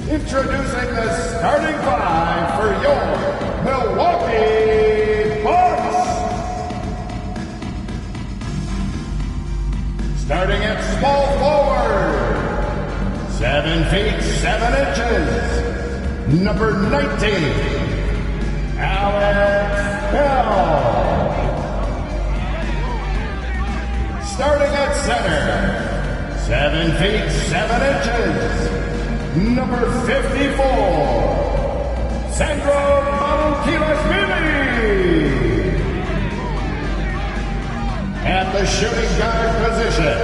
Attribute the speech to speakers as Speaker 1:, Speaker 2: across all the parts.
Speaker 1: Introducing the starting five for your Milwaukee Bucks. Starting at small forward, 7 feet 7 inches, number 19, Alex Bell. Starting at center, 7 feet 7 inches, number 54, Sandro Malukilaşvili. At the shooting guard position,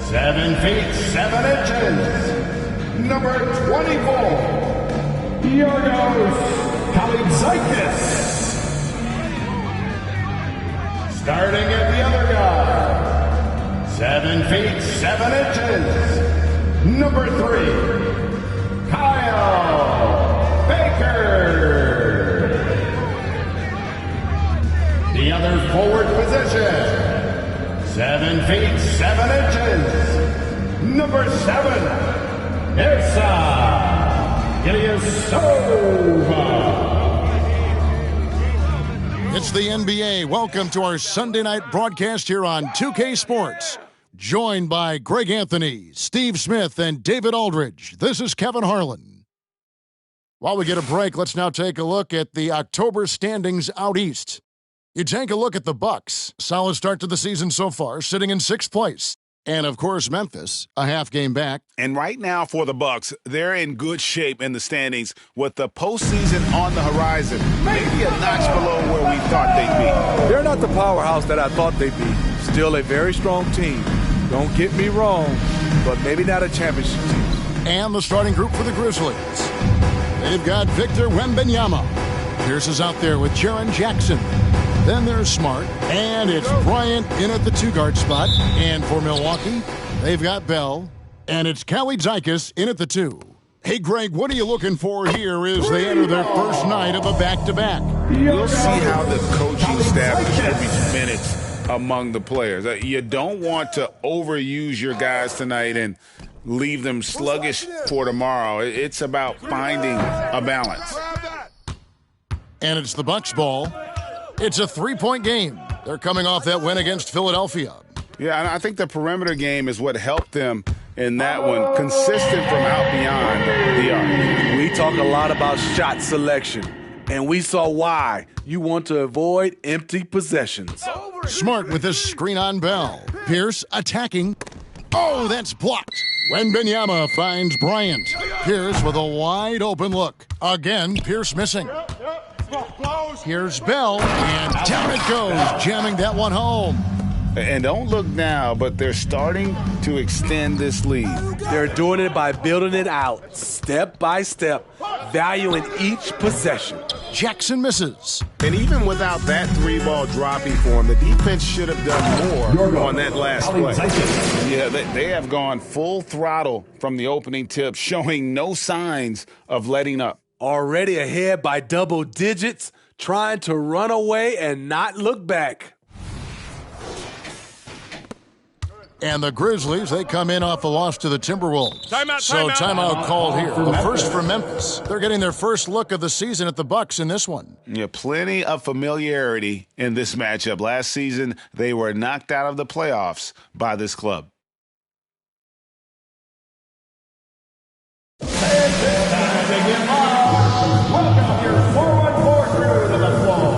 Speaker 1: 7 feet 7 inches, number 24, Yorgos Kalaitzakis. Starting at the other guard, 7 feet 7 inches, number 3, Kyle Baker. The other forward position, 7 feet 7 inches, number 7, Irsa Ilyasova.
Speaker 2: It's the NBA. Welcome to our Sunday night broadcast here on 2K Sports. Joined by Greg Anthony, Steve Smith, and David Aldridge. This is Kevin Harlan. While we get a break, let's now take a look at the October standings out east. You take a look at the Bucks. Solid start to the season so far, sitting in 6th place. And, of course, Memphis, a half game back.
Speaker 3: And right now for the Bucks, they're in good shape in the standings with the postseason on the horizon. Maybe a notch below where we thought they'd be.
Speaker 4: They're not the powerhouse that I thought they'd be. Still a very strong team. Don't get me wrong, but maybe not a championship team.
Speaker 2: And the starting group for the Grizzlies. They've got Victor Wembanyama. Pierce is out there with Jaren Jackson. Then there's Smart, and it's Bryant in at the 2-guard spot. And for Milwaukee, they've got Bell, and it's Kalaitzakis in at the 2. Hey, Greg, what are you looking for here as they enter their first night of a back-to-back?
Speaker 3: We'll see how the coaching staff distributes minutes among the players. You don't want to overuse your guys tonight and leave them sluggish for tomorrow. It's about finding a balance.
Speaker 2: And it's the Bucks ball. It's a 3-point game. They're coming off that win against Philadelphia.
Speaker 3: Yeah, and I think the perimeter game is what helped them in that one. Consistent from out beyond the arc.
Speaker 4: We talk a lot about shot selection, and we saw why. You want to avoid empty possessions.
Speaker 2: Smart with this screen on Bell. Pierce attacking. Oh, that's blocked. Wembanyama finds Bryant. Pierce with a wide open look. Again, Pierce missing. Here's Bell, and down it goes, jamming that one home.
Speaker 3: And don't look now, but they're starting to extend this lead.
Speaker 4: They're doing it by building it out, step by step, valuing each possession.
Speaker 2: Jackson misses.
Speaker 3: And even without that 3-ball dropping for him, the defense should have done more on that last play. Yeah, they have gone full throttle from the opening tip, showing no signs of letting up.
Speaker 4: Already ahead by double digits, trying to run away and not look back.
Speaker 2: And the Grizzlies, they come in off a loss to the Timberwolves. Timeout called here. The first for Memphis. They're getting their first look of the season at the Bucks in this one.
Speaker 3: Yeah, plenty of familiarity in this matchup. Last season, they were knocked out of the playoffs by this club.
Speaker 1: Welcome your 4-on-4 crew to the floor.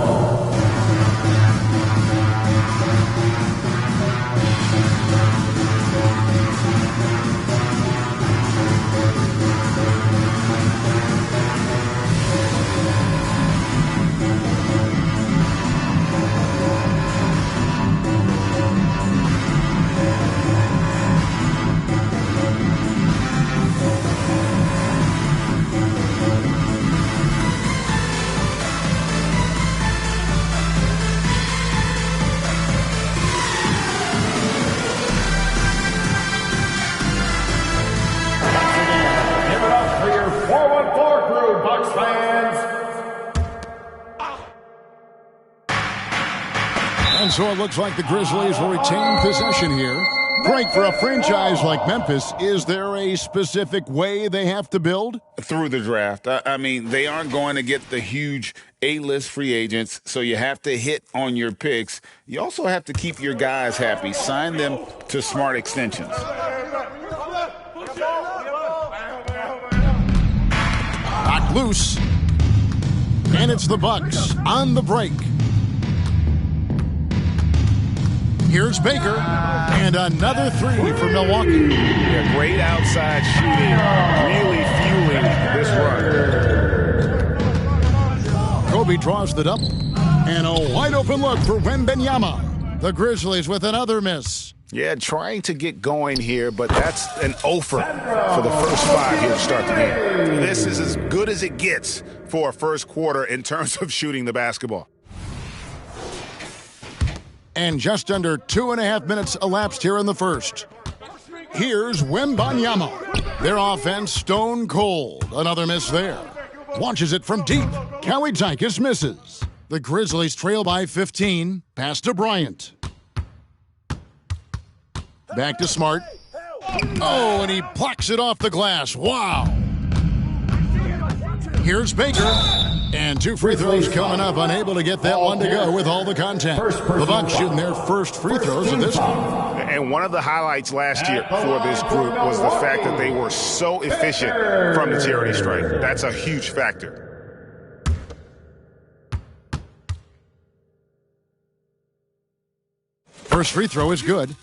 Speaker 2: And so it looks like the Grizzlies will retain possession here. Frank, for a franchise like Memphis, is there a specific way they have to build?
Speaker 3: Through the draft. I mean, they aren't going to get the huge A-list free agents, so you have to hit on your picks. You also have to keep your guys happy. Sign them to smart extensions.
Speaker 2: Knocked loose. And it's the Bucks on the break. Here's Baker, and another three for Milwaukee.
Speaker 3: Yeah, great outside shooting, really fueling this run.
Speaker 2: Kobe draws the double, and a wide-open look for Wembanyama. The Grizzlies with another miss.
Speaker 3: Yeah, trying to get going here, but that's an offer for the first five here to start the game. This is as good as it gets for a first quarter in terms of shooting the basketball.
Speaker 2: And just under 2.5 minutes elapsed here in the first. Here's Wembanyama. Their offense stone cold. Another miss there. Launches it from deep. Kalaitzakis misses. The Grizzlies trail by 15. Pass to Bryant. Back to Smart. Oh, and he plucks it off the glass. Wow. Here's Baker. And two free throws coming up, unable to get that one to go with all the contact. The Bucks shooting their first free throws of this one.
Speaker 3: And one of the highlights last year for this group was the fact that they were so efficient from the charity stripe. That's a huge factor.
Speaker 2: First free throw is good.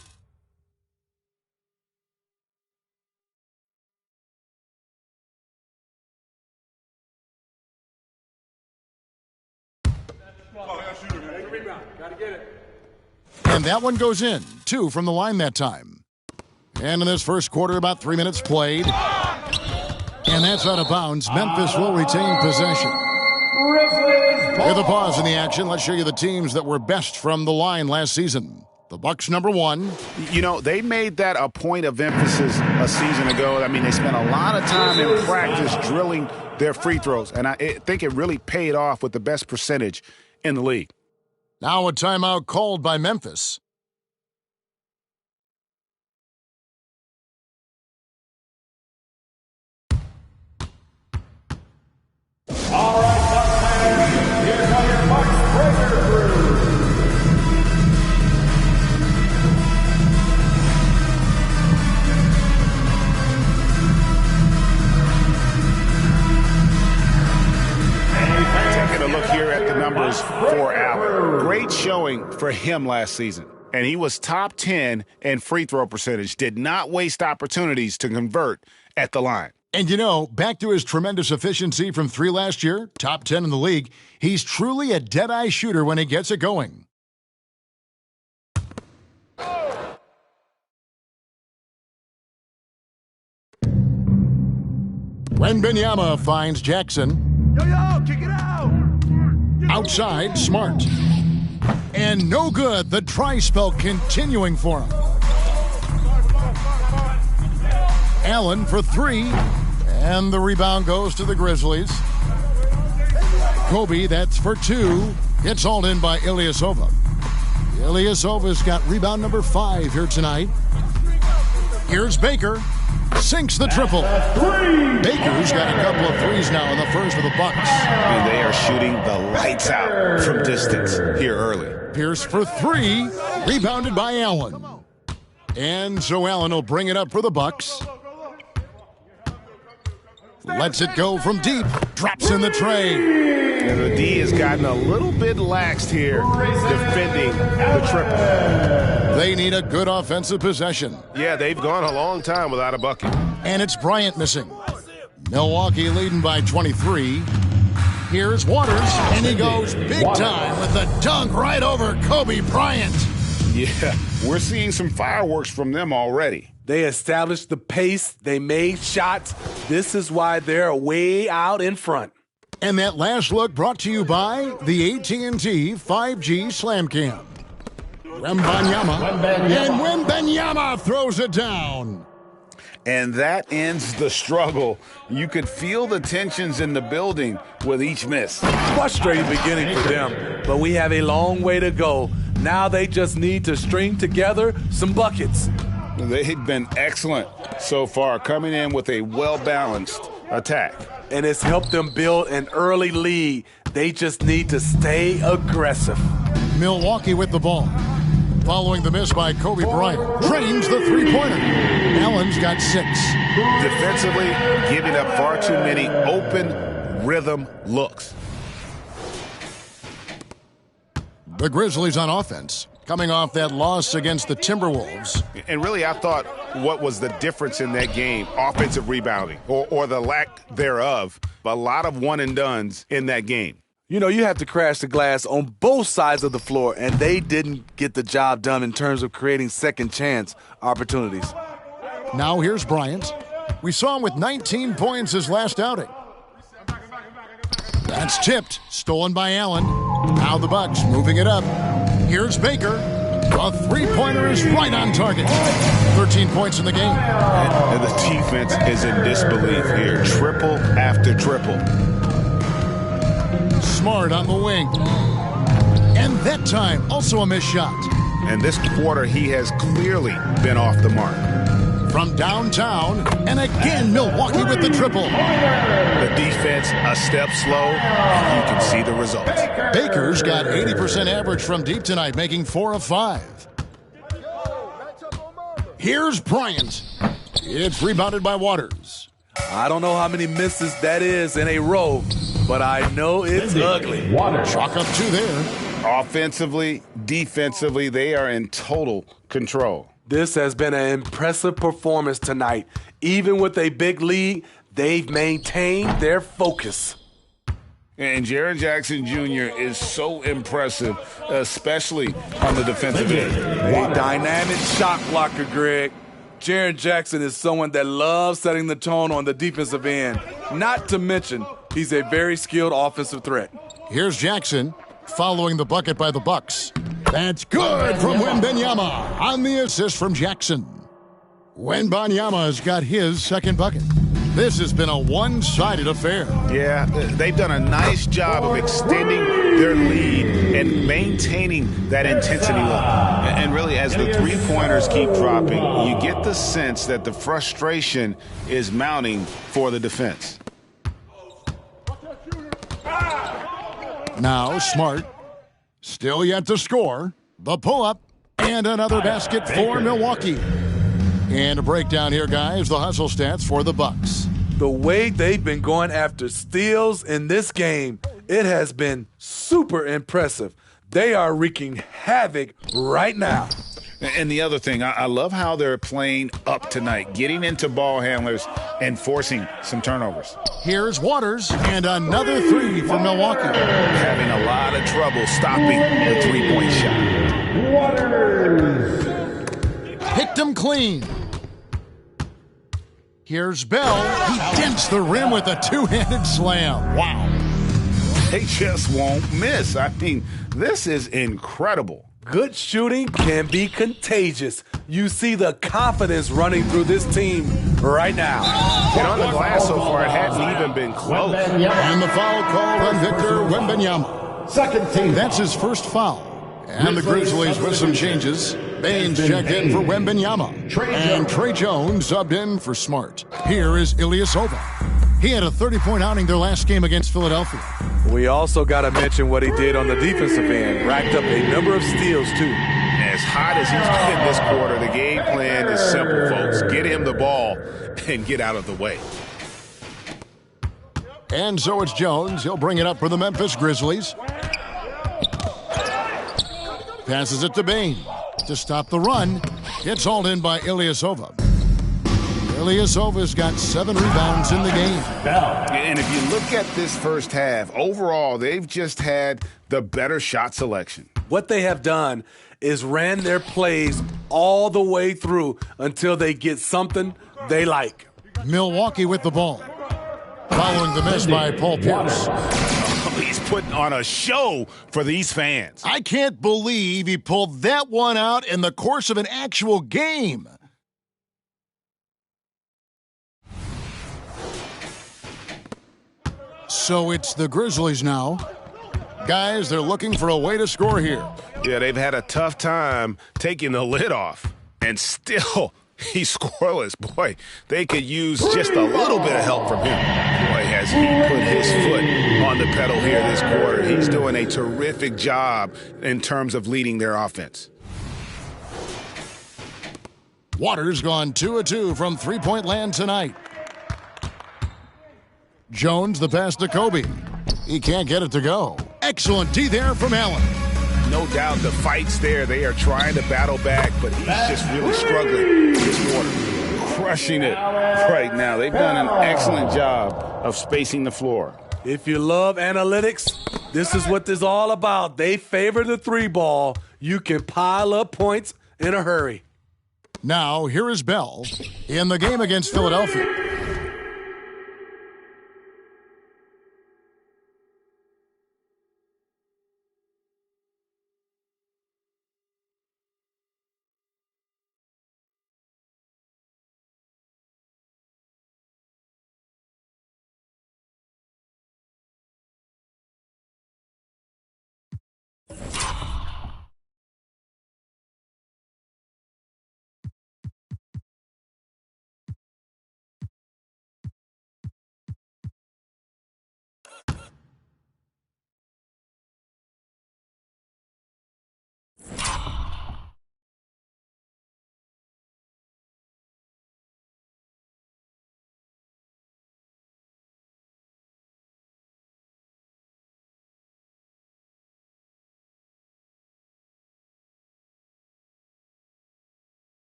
Speaker 2: And that one goes in. 2 from the line that time. And in this first quarter, about 3 minutes played. And that's out of bounds. Memphis will retain possession. With a pause in the action, let's show you the teams that were best from the line last season. The Bucks #1.
Speaker 3: You know, they made that a point of emphasis a season ago. I mean, they spent a lot of time in practice drilling their free throws. And I think it really paid off with the best percentage in the league.
Speaker 2: Now a timeout called by Memphis.
Speaker 1: All right, Bucks fans, here come your Bucks breaker crew.
Speaker 3: Taking a look here at the numbers for Allen. Great showing for him last season. And he was top 10 in free throw percentage. Did not waste opportunities to convert at the line.
Speaker 2: And you know, back to his tremendous efficiency from 3 last year, top 10 in the league, he's truly a dead-eye shooter when he gets it going. Wembanyama finds Jackson.
Speaker 4: Yo, kick it out!
Speaker 2: Outside, Smart. And no good, the dry spell continuing for him. Allen for 3, and the rebound goes to the Grizzlies. Kobe, that's for 2. It's hauled in by Ilyasova. Ilyasova's got rebound number 5 here tonight. Here's Baker. Sinks the triple. Baker's got a couple of threes now in the first for the Bucks.
Speaker 3: And they are shooting the lights out from distance here early.
Speaker 2: Pierce for 3. Rebounded by Allen. And so Allen will bring it up for the Bucks. Lets it go from deep. Drops in the tray.
Speaker 3: And the D has gotten a little bit laxed here defending the triple.
Speaker 2: They need a good offensive possession.
Speaker 5: Yeah, they've gone a long time without a bucket.
Speaker 2: And it's Bryant missing. Milwaukee leading by 23. Here's Waters, and he goes big time with the dunk right over Kobe Bryant.
Speaker 3: Yeah, we're seeing some fireworks from them already.
Speaker 4: They established the pace. They made shots. This is why they're way out in front.
Speaker 2: And that last look brought to you by the AT&T 5G Slam Cam. Wembanyama. And Wembanyama throws it down.
Speaker 3: And that ends the struggle. You could feel the tensions in the building with each miss.
Speaker 4: Frustrating beginning for them, but we have a long way to go. Now they just need to string together some buckets.
Speaker 3: They've been excellent so far, coming in with a well-balanced attack.
Speaker 4: And it's helped them build an early lead. They just need to stay aggressive.
Speaker 2: Milwaukee with the ball. Following the miss by Kobe Bryant. Drains the three-pointer. Allen's got 6.
Speaker 3: Defensively, giving up far too many open rhythm looks.
Speaker 2: The Grizzlies on offense, coming off that loss against the Timberwolves.
Speaker 5: And really, I thought what was the difference in that game? Offensive rebounding, or the lack thereof. A lot of one-and-dones in that game.
Speaker 4: You know, you have to crash the glass on both sides of the floor, and they didn't get the job done in terms of creating second-chance opportunities.
Speaker 2: Now here's Bryant. We saw him with 19 points his last outing. That's tipped, stolen by Allen. Now the Bucks moving it up. Here's Baker. A three-pointer is right on target. 13 points in the game.
Speaker 3: And the defense is in disbelief here. Triple after triple.
Speaker 2: Smart on the wing. And that time, also a missed shot.
Speaker 3: And this quarter, he has clearly been off the mark.
Speaker 2: From downtown, and again, Milwaukee with the triple.
Speaker 3: The defense a step slow, and you can see the results.
Speaker 2: Baker's got 80% average from deep tonight, making 4 of 5. Here's Bryant. It's rebounded by Waters.
Speaker 4: I don't know how many misses that is in a row, but I know it's ugly.
Speaker 2: Chalk up 2 there.
Speaker 3: Offensively, defensively, they are in total control.
Speaker 4: This has been an impressive performance tonight. Even with a big lead, they've maintained their focus.
Speaker 3: And Jaren Jackson Jr. is so impressive, especially on the defensive end.
Speaker 4: A dynamic shot blocker, Greg. Jaren Jackson is someone that loves setting the tone on the defensive end. Not to mention, he's a very skilled offensive threat.
Speaker 2: Here's Jackson, following the bucket by the Bucks. That's good from Wembanyama on the assist from Jackson. Wembanyama's got his second bucket. This has been a one-sided affair.
Speaker 3: Yeah, they've done a nice job of extending their lead and maintaining that intensity level. And really, as the three-pointers keep dropping, you get the sense that the frustration is mounting for the defense.
Speaker 2: Now Smart, still yet to score. The pull-up and another basket for Milwaukee. And a breakdown here, guys, the hustle stats for the Bucks.
Speaker 4: The way they've been going after steals in this game, it has been super impressive. They are wreaking havoc right now.
Speaker 3: And the other thing, I love how they're playing up tonight, getting into ball handlers and forcing some turnovers.
Speaker 2: Here's Waters, and another 3 for Milwaukee.
Speaker 3: Having a lot of trouble stopping the three-point shot.
Speaker 1: Waters.
Speaker 2: Picked him clean. Here's Bell. He dents the rim with a two-handed slam. Wow.
Speaker 3: They just won't miss. I mean, this is incredible.
Speaker 4: Good shooting can be contagious. You see the confidence running through this team right now.
Speaker 5: And on the glass so far, it hasn't even been close.
Speaker 2: And the foul called on Victor Wembanyama.
Speaker 1: Second team.
Speaker 2: That's his first foul. And the Grizzlies with some changes. Baines checked in for Wembanyama. And Trey Jones subbed in for Smart. Here is Ilyasova. He had a 30-point outing their last game against Philadelphia.
Speaker 4: We also got to mention what he did on the defensive end. Racked up a number of steals, too.
Speaker 3: As hot as he's been this quarter, the game plan is simple, folks. Get him the ball and get out of the way.
Speaker 2: And so it's Jones. He'll bring it up for the Memphis Grizzlies. Passes it to Bain to stop the run. It's hauled in by Ilyasova. Ilyasova's got 7 rebounds in the game.
Speaker 3: And if you look at this first half, overall, they've just had the better shot selection.
Speaker 4: What they have done is ran their plays all the way through until they get something they like.
Speaker 2: Milwaukee with the ball. Following the miss by Paul Pierce.
Speaker 3: He's putting on a show for these fans.
Speaker 2: I can't believe he pulled that one out in the course of an actual game. So it's the Grizzlies now. Guys, they're looking for a way to score here.
Speaker 5: Yeah, they've had a tough time taking the lid off, and still He's scoreless. Boy, they could use just a little bit of help from him. Boy, has he put his foot on the pedal here this quarter. He's doing a terrific job in terms of leading their offense.
Speaker 2: Waters gone 2 of 2 from three-point land tonight. Jones, the pass to Kobe. He can't get it to go. Excellent D there from Allen.
Speaker 5: No doubt the fight's there. They are trying to battle back, but he's just really struggling this quarter. Crushing it right now. They've done an excellent job of spacing the floor.
Speaker 4: If you love analytics, this is what this is all about. They favor the three ball. You can pile up points in a hurry.
Speaker 2: Now, here is Bell in the game against Philadelphia.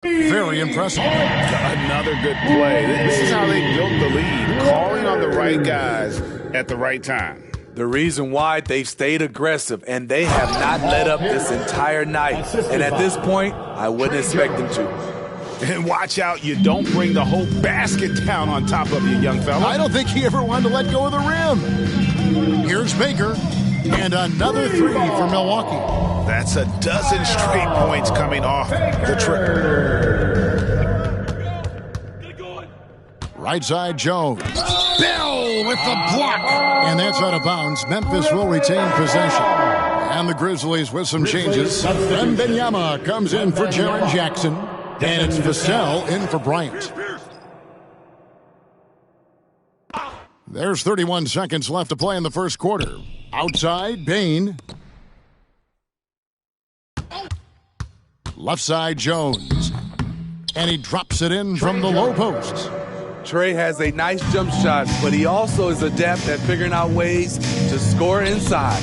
Speaker 2: Very impressive.
Speaker 5: Another good play. This is how they built the lead, calling on the right guys at the right time.
Speaker 4: The reason why they've stayed aggressive, and they have not let up this entire night. And at this point, I wouldn't expect them to.
Speaker 5: And watch out, you don't bring the whole basket down on top of you, young fella.
Speaker 2: I don't think he ever wanted to let go of the rim. Here's Baker, and another three for Milwaukee.
Speaker 5: That's a dozen straight points coming off the trip.
Speaker 2: Right side, Jones. Bell with the block. And that's out of bounds. Memphis will retain possession. And the Grizzlies with some changes. Wembanyama comes in for Jaren Jackson. And it's Vassell in for Bryant. There's 31 seconds left to play in the first quarter. Outside, Bane. Left side, Jones. And he drops it in from the low post.
Speaker 4: Trey has a nice jump shot, but he also is adept at figuring out ways to score inside.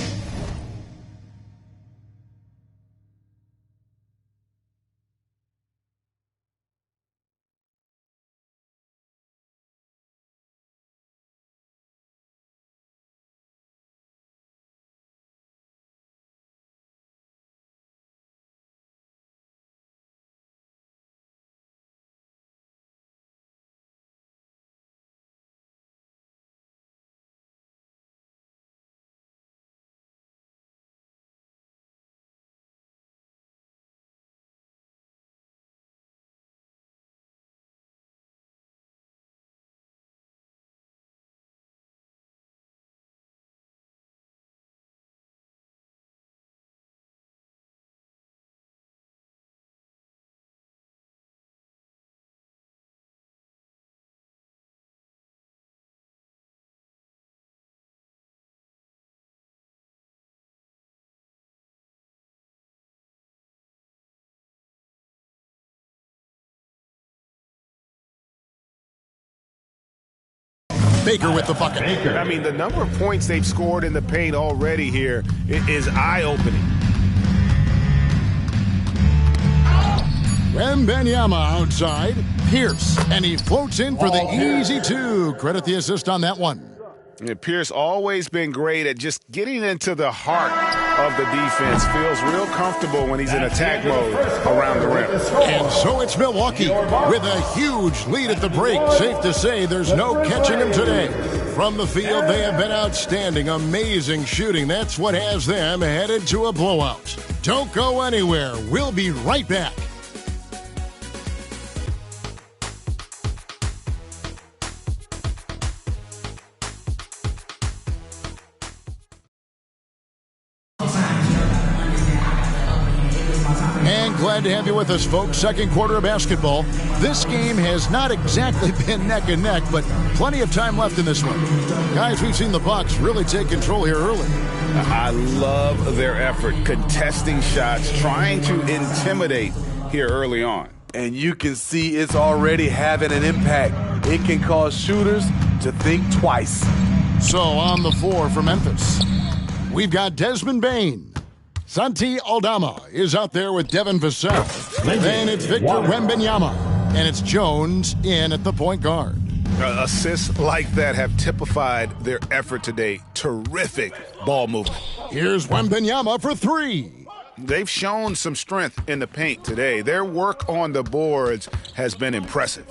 Speaker 2: Baker with the bucket.
Speaker 5: I mean, the number of points they've scored in the paint already here is eye-opening.
Speaker 2: Wembanyama outside. Pierce, and he floats in for the easy two. Credit the assist on that one.
Speaker 5: Yeah, Pierce always been great at just getting into the heart of the defense. Feels real comfortable when he's in attack mode around the rim.
Speaker 2: And so it's Milwaukee with a huge lead at the break. Safe to say there's no catching them today. From the field, they have been outstanding. Amazing shooting. That's what has them headed to a blowout. Don't go anywhere. We'll be right back. And glad to have you with us, folks. Second quarter of basketball. This game has not exactly been neck and neck, but plenty of time left in this one. Guys, we've seen the Bucks really take control here early.
Speaker 5: I love their effort, contesting shots, trying to intimidate here early on.
Speaker 4: And you can see it's already having an impact. It can cause shooters to think twice.
Speaker 2: So on the floor for Memphis, we've got Desmond Bane. Santi Aldama is out there with Devin Vassell. Then it's Victor Wembanyama. And it's Jones in at the point guard.
Speaker 5: Assists like that have typified their effort today. Terrific ball movement.
Speaker 2: Here's Wembanyama for three.
Speaker 5: They've shown some strength in the paint today. Their work on the boards has been impressive.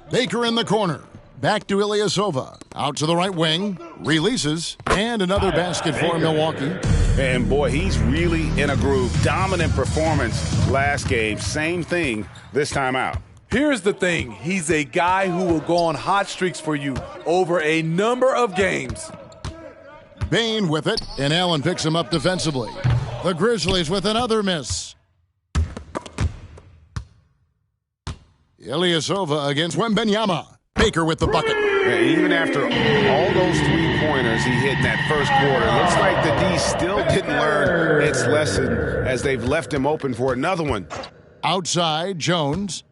Speaker 2: Baker in the corner. Back to Ilyasova. Out to the right wing. Releases. And another basket for Milwaukee.
Speaker 5: And boy, he's really in a groove. Dominant performance last game. Same thing this time out.
Speaker 4: Here's the thing. He's a guy who will go on hot streaks for you over a number of games.
Speaker 2: Bane with it, and Allen picks him up defensively. The Grizzlies with another miss. Ilyasova against Wembanyama. Baker with the bucket.
Speaker 5: And even after all those three-pointers he hit in that first quarter, looks like the D still didn't learn its lesson as they've left him open for another one.
Speaker 2: Outside, Jones.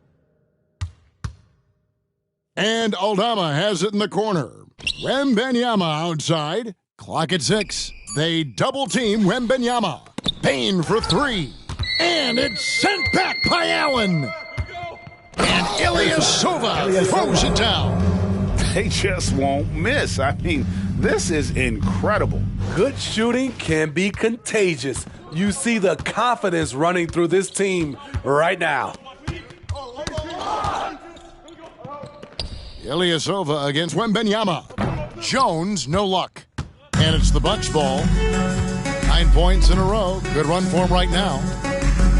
Speaker 2: And Aldama has it in the corner. Wembanyama outside. Clock at 6. They double-team Wembanyama. Bane for three. And it's sent back by Allen. And Ilyasova throws it down.
Speaker 5: They just won't miss. I mean, this is incredible.
Speaker 4: Good shooting can be contagious. You see the confidence running through this team right now.
Speaker 2: Ilyasova against Wembanyama. Jones, no luck. And it's the Bucks' ball. 9 points in a row. Good run for him right now.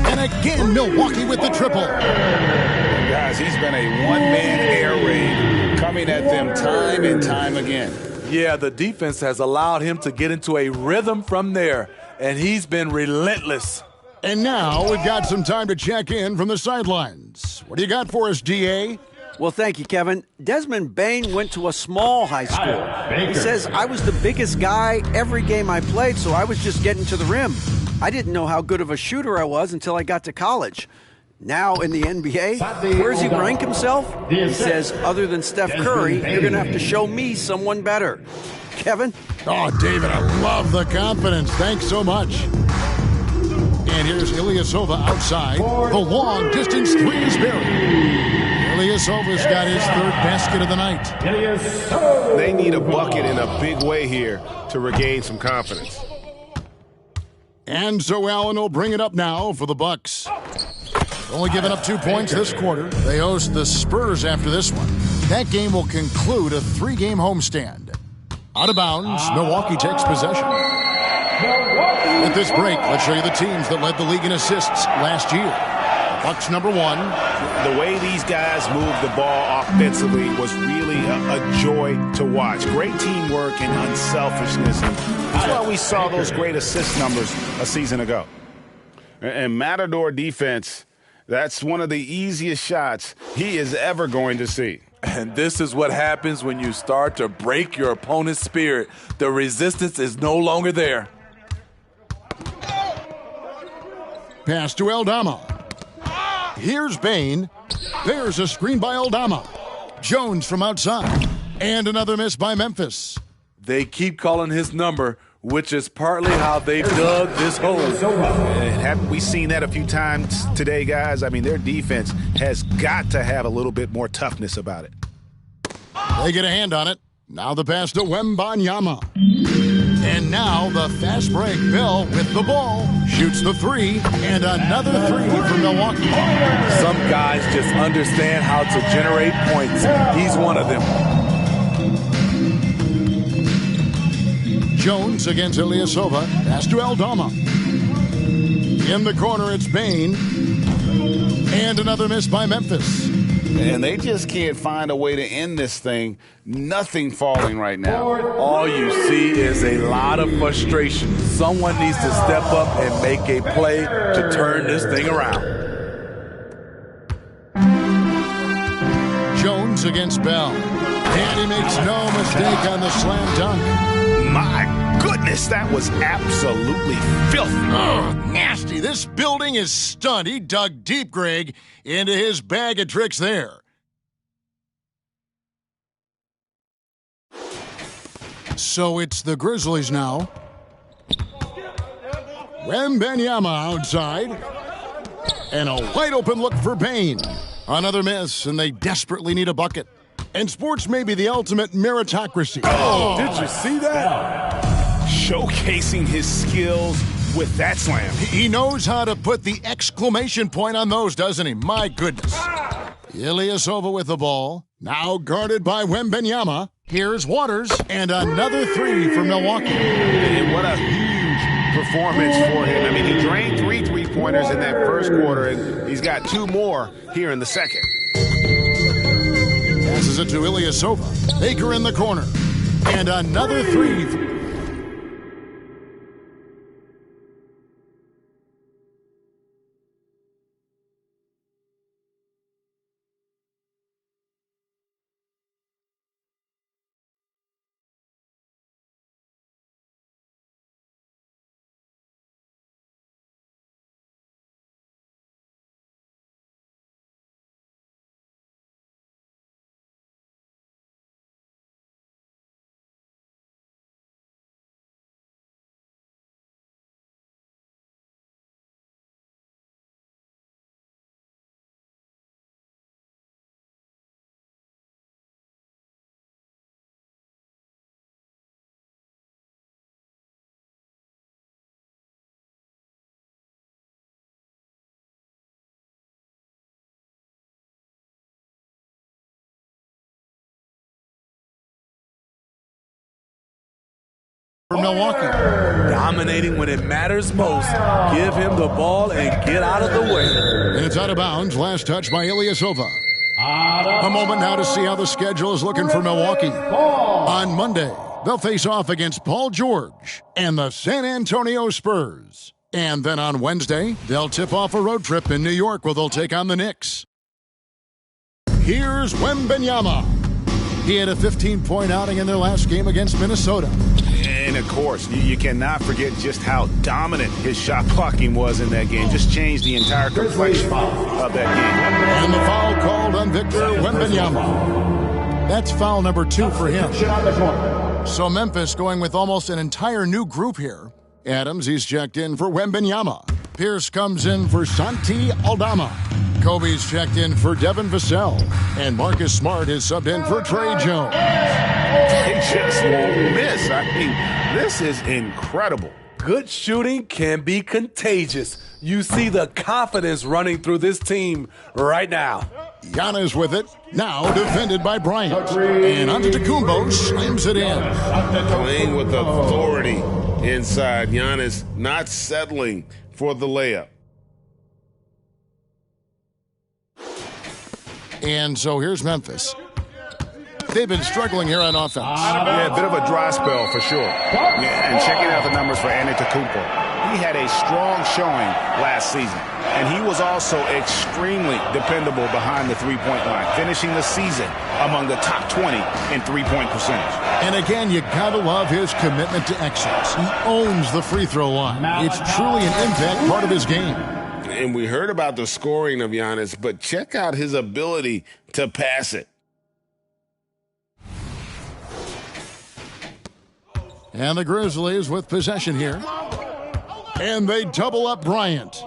Speaker 2: And again, Milwaukee with the triple.
Speaker 5: Guys, he's been a one-man air raid coming at them time and time again.
Speaker 4: Yeah, the defense has allowed him to get into a rhythm from there, and he's been relentless.
Speaker 2: And now we've got some time to check in from the sidelines. What do you got for us, DA?
Speaker 6: Well, thank you, Kevin. Desmond Bane went to a small high school. He says, I was the biggest guy every game I played, so I was just getting to the rim. I didn't know how good of a shooter I was until I got to college. Now in the NBA, where does he rank himself? He says, other than Steph Curry, you're going to have to show me someone better. Kevin?
Speaker 2: Oh, David, I love the confidence. Thanks so much. And here's Ilyasova outside. The long distance three is buried. Ilyasova's got his third basket of the night.
Speaker 5: They need a bucket in a big way here to regain some confidence.
Speaker 2: And so Allen will bring it up now for the Bucks. Only giving up 2 points this quarter. They host the Spurs after this one. That game will conclude a 3-game homestand. Out of bounds, Milwaukee takes possession. At this break, let's show you the teams that led the league in assists last year. Bucks number 1.
Speaker 5: The way these guys moved the ball offensively was really a joy to watch. Great teamwork and unselfishness. And that's why we saw those great assist numbers a season ago. And Matador defense, that's one of the easiest shots he is ever going to see.
Speaker 4: And this is what happens when you start to break your opponent's spirit. The resistance is no longer there.
Speaker 2: Pass to Aldama. Here's Bane. There's a screen by Aldama. Jones from outside. And another miss by Memphis.
Speaker 4: They keep calling his number, which is partly how they dug this hole.
Speaker 5: And haven't we seen that a few times today, guys? I mean, their defense has got to have a little bit more toughness about it.
Speaker 2: They get a hand on it. Now the pass to Wembanyama. And now the fast break. Bell with the ball. Shoots the three. And another three for Milwaukee.
Speaker 4: Some guys just understand how to generate points. He's one of them.
Speaker 6: Jones against Ilyasova. Pass to Aldama. In the corner, it's Bain. And another miss by Memphis.
Speaker 3: And they just can't find a way to end this thing. Nothing falling right now.
Speaker 4: All you see is a lot of frustration. Someone needs to step up and make a play to turn this thing around.
Speaker 6: Jones against Bell. And he makes no mistake on the slam dunk.
Speaker 5: My goodness, that was absolutely filthy.
Speaker 2: Oh, nasty. This building is stunned. He dug deep, Greg, into his bag of tricks there. So it's the Grizzlies now. Wembanyama outside. And a wide open look for Bain. Another miss, and they desperately need a bucket. And sports may be the ultimate meritocracy.
Speaker 4: Oh, did you see that?
Speaker 5: Showcasing his skills with that slam.
Speaker 2: He knows how to put the exclamation point on those, doesn't he? My goodness. Ilyasova with the ball. Now guarded by Wembanyama. Here's Waters. And another three for Milwaukee.
Speaker 5: And what a huge performance for him. I mean, he drained 3 3-pointers in that first quarter, and he's got 2 more here in the second.
Speaker 2: Passes it to Ilyasova. Baker in the corner. And another three. For Milwaukee.
Speaker 4: Dominating when it matters most. Give him the ball and get out of the way.
Speaker 2: And it's out of bounds. Last touch by Ilyasova. A moment now to see how the schedule is looking for Milwaukee. On Monday, they'll face off against Paul George and the San Antonio Spurs. And then on Wednesday, they'll tip off a road trip in New York where they'll take on the Knicks. Here's Wembanyama. He had a 15-point outing in their last game against Minnesota.
Speaker 5: And, of course, you cannot forget just how dominant his shot blocking was in that game. Just changed the entire complexion of that game.
Speaker 2: And the foul called on Victor Wembanyama. That's foul number 2 for him. So Memphis going with almost an entire new group here. Adams, he's checked in for Wembanyama. Pierce comes in for Santi Aldama. Kobe's checked in for Devin Vassell. And Marcus Smart is subbed in for Trey Jones.
Speaker 5: They just won't miss. I mean, this is incredible.
Speaker 4: Good shooting can be contagious. You see the confidence running through this team right now.
Speaker 2: Giannis with it. Now defended by Bryant. And Antetokounmpo slams it in.
Speaker 3: Playing with authority inside. Giannis not settling for the layup.
Speaker 2: And so here's Memphis. They've been struggling here on offense.
Speaker 5: Yeah, a bit of a dry spell for sure. Yeah, and checking out the numbers for Antetokounmpo. He had a strong showing last season, and he was also extremely dependable behind the three-point line, finishing the season among the top 20 in three-point percentage.
Speaker 2: And again, you gotta love his commitment to excellence. He owns the free throw line. It's truly an impact part of his game.
Speaker 3: And we heard about the scoring of Giannis, but check out his ability to pass it.
Speaker 2: And the Grizzlies with possession here. And they double up Bryant.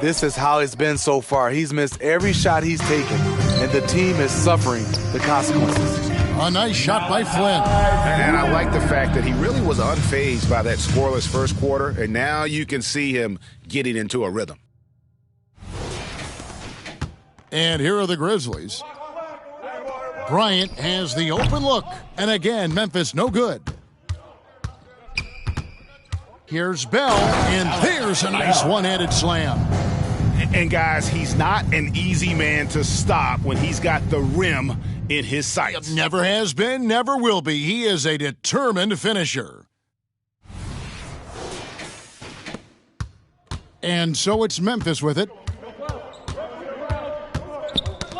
Speaker 4: This is how it's been so far. He's missed every shot he's taken, and the team is suffering the consequences.
Speaker 2: A nice shot by Flynn.
Speaker 5: And I like the fact that he really was unfazed by that scoreless first quarter, and now you can see him getting into a rhythm.
Speaker 2: And here are the Grizzlies. Bryant has the open look. And again, Memphis no good. Here's Bell, and there's a nice one-handed slam.
Speaker 5: And guys, he's not an easy man to stop when he's got the rim in his sights.
Speaker 2: Never has been, never will be. He is a determined finisher. And so it's Memphis with it.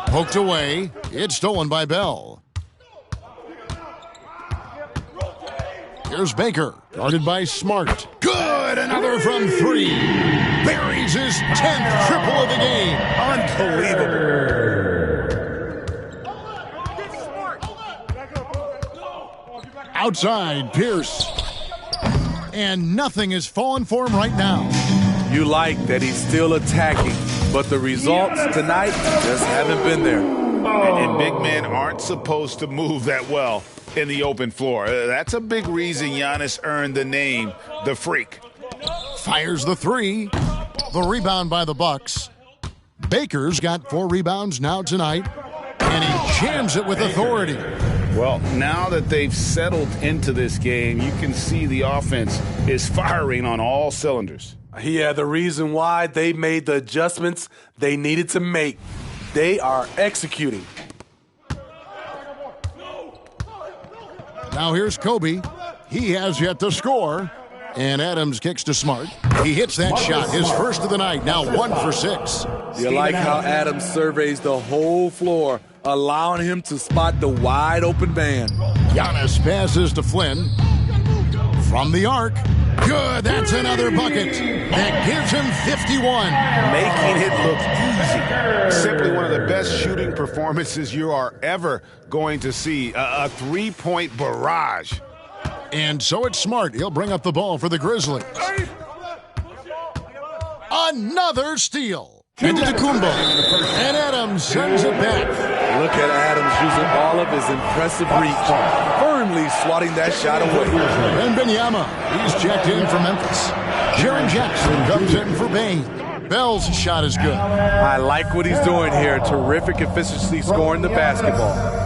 Speaker 2: Poked away. It's stolen by Bell. Here's Baker, guarded by Smart. Good, another from three. Buries his 10th triple of the game.
Speaker 5: Unbelievable.
Speaker 2: Outside, Pierce. And nothing is falling for him right now.
Speaker 4: You like that he's still attacking, but the results tonight just haven't been there.
Speaker 5: And big men aren't supposed to move that well in the open floor. That's a big reason Giannis earned the name the Freak.
Speaker 2: Fires the three. The rebound by the Bucks. Baker's got 4 rebounds now tonight, and he jams it with authority.
Speaker 5: Well, now that they've settled into this game, you can see the offense is firing on all cylinders.
Speaker 4: Yeah, the reason why they made the adjustments they needed to make. They are executing.
Speaker 2: Now here's Kobe. He has yet to score. And Adams kicks to Smart. He hits that shot, his first of the night, now 1 for 6.
Speaker 4: You like how Adams surveys the whole floor, allowing him to spot the wide open man.
Speaker 2: Giannis passes to Flynn. From the arc. Good, that's another bucket. That gives him 51.
Speaker 5: Making it look easy. Simply one of the best shooting performances you are ever going to see. A three-point barrage.
Speaker 2: And so it's Smart. He'll bring up the ball for the Grizzlies. Another steal. Into the Kumbo. And Adams sends it back.
Speaker 4: Look at Adams using all of his impressive reach, firmly swatting that shot away.
Speaker 2: And Benyama, he's checked in for Memphis. Jaren Jackson comes in for Bain. Bell's shot is good.
Speaker 4: I like what he's doing here. Terrific efficiency scoring the basketball.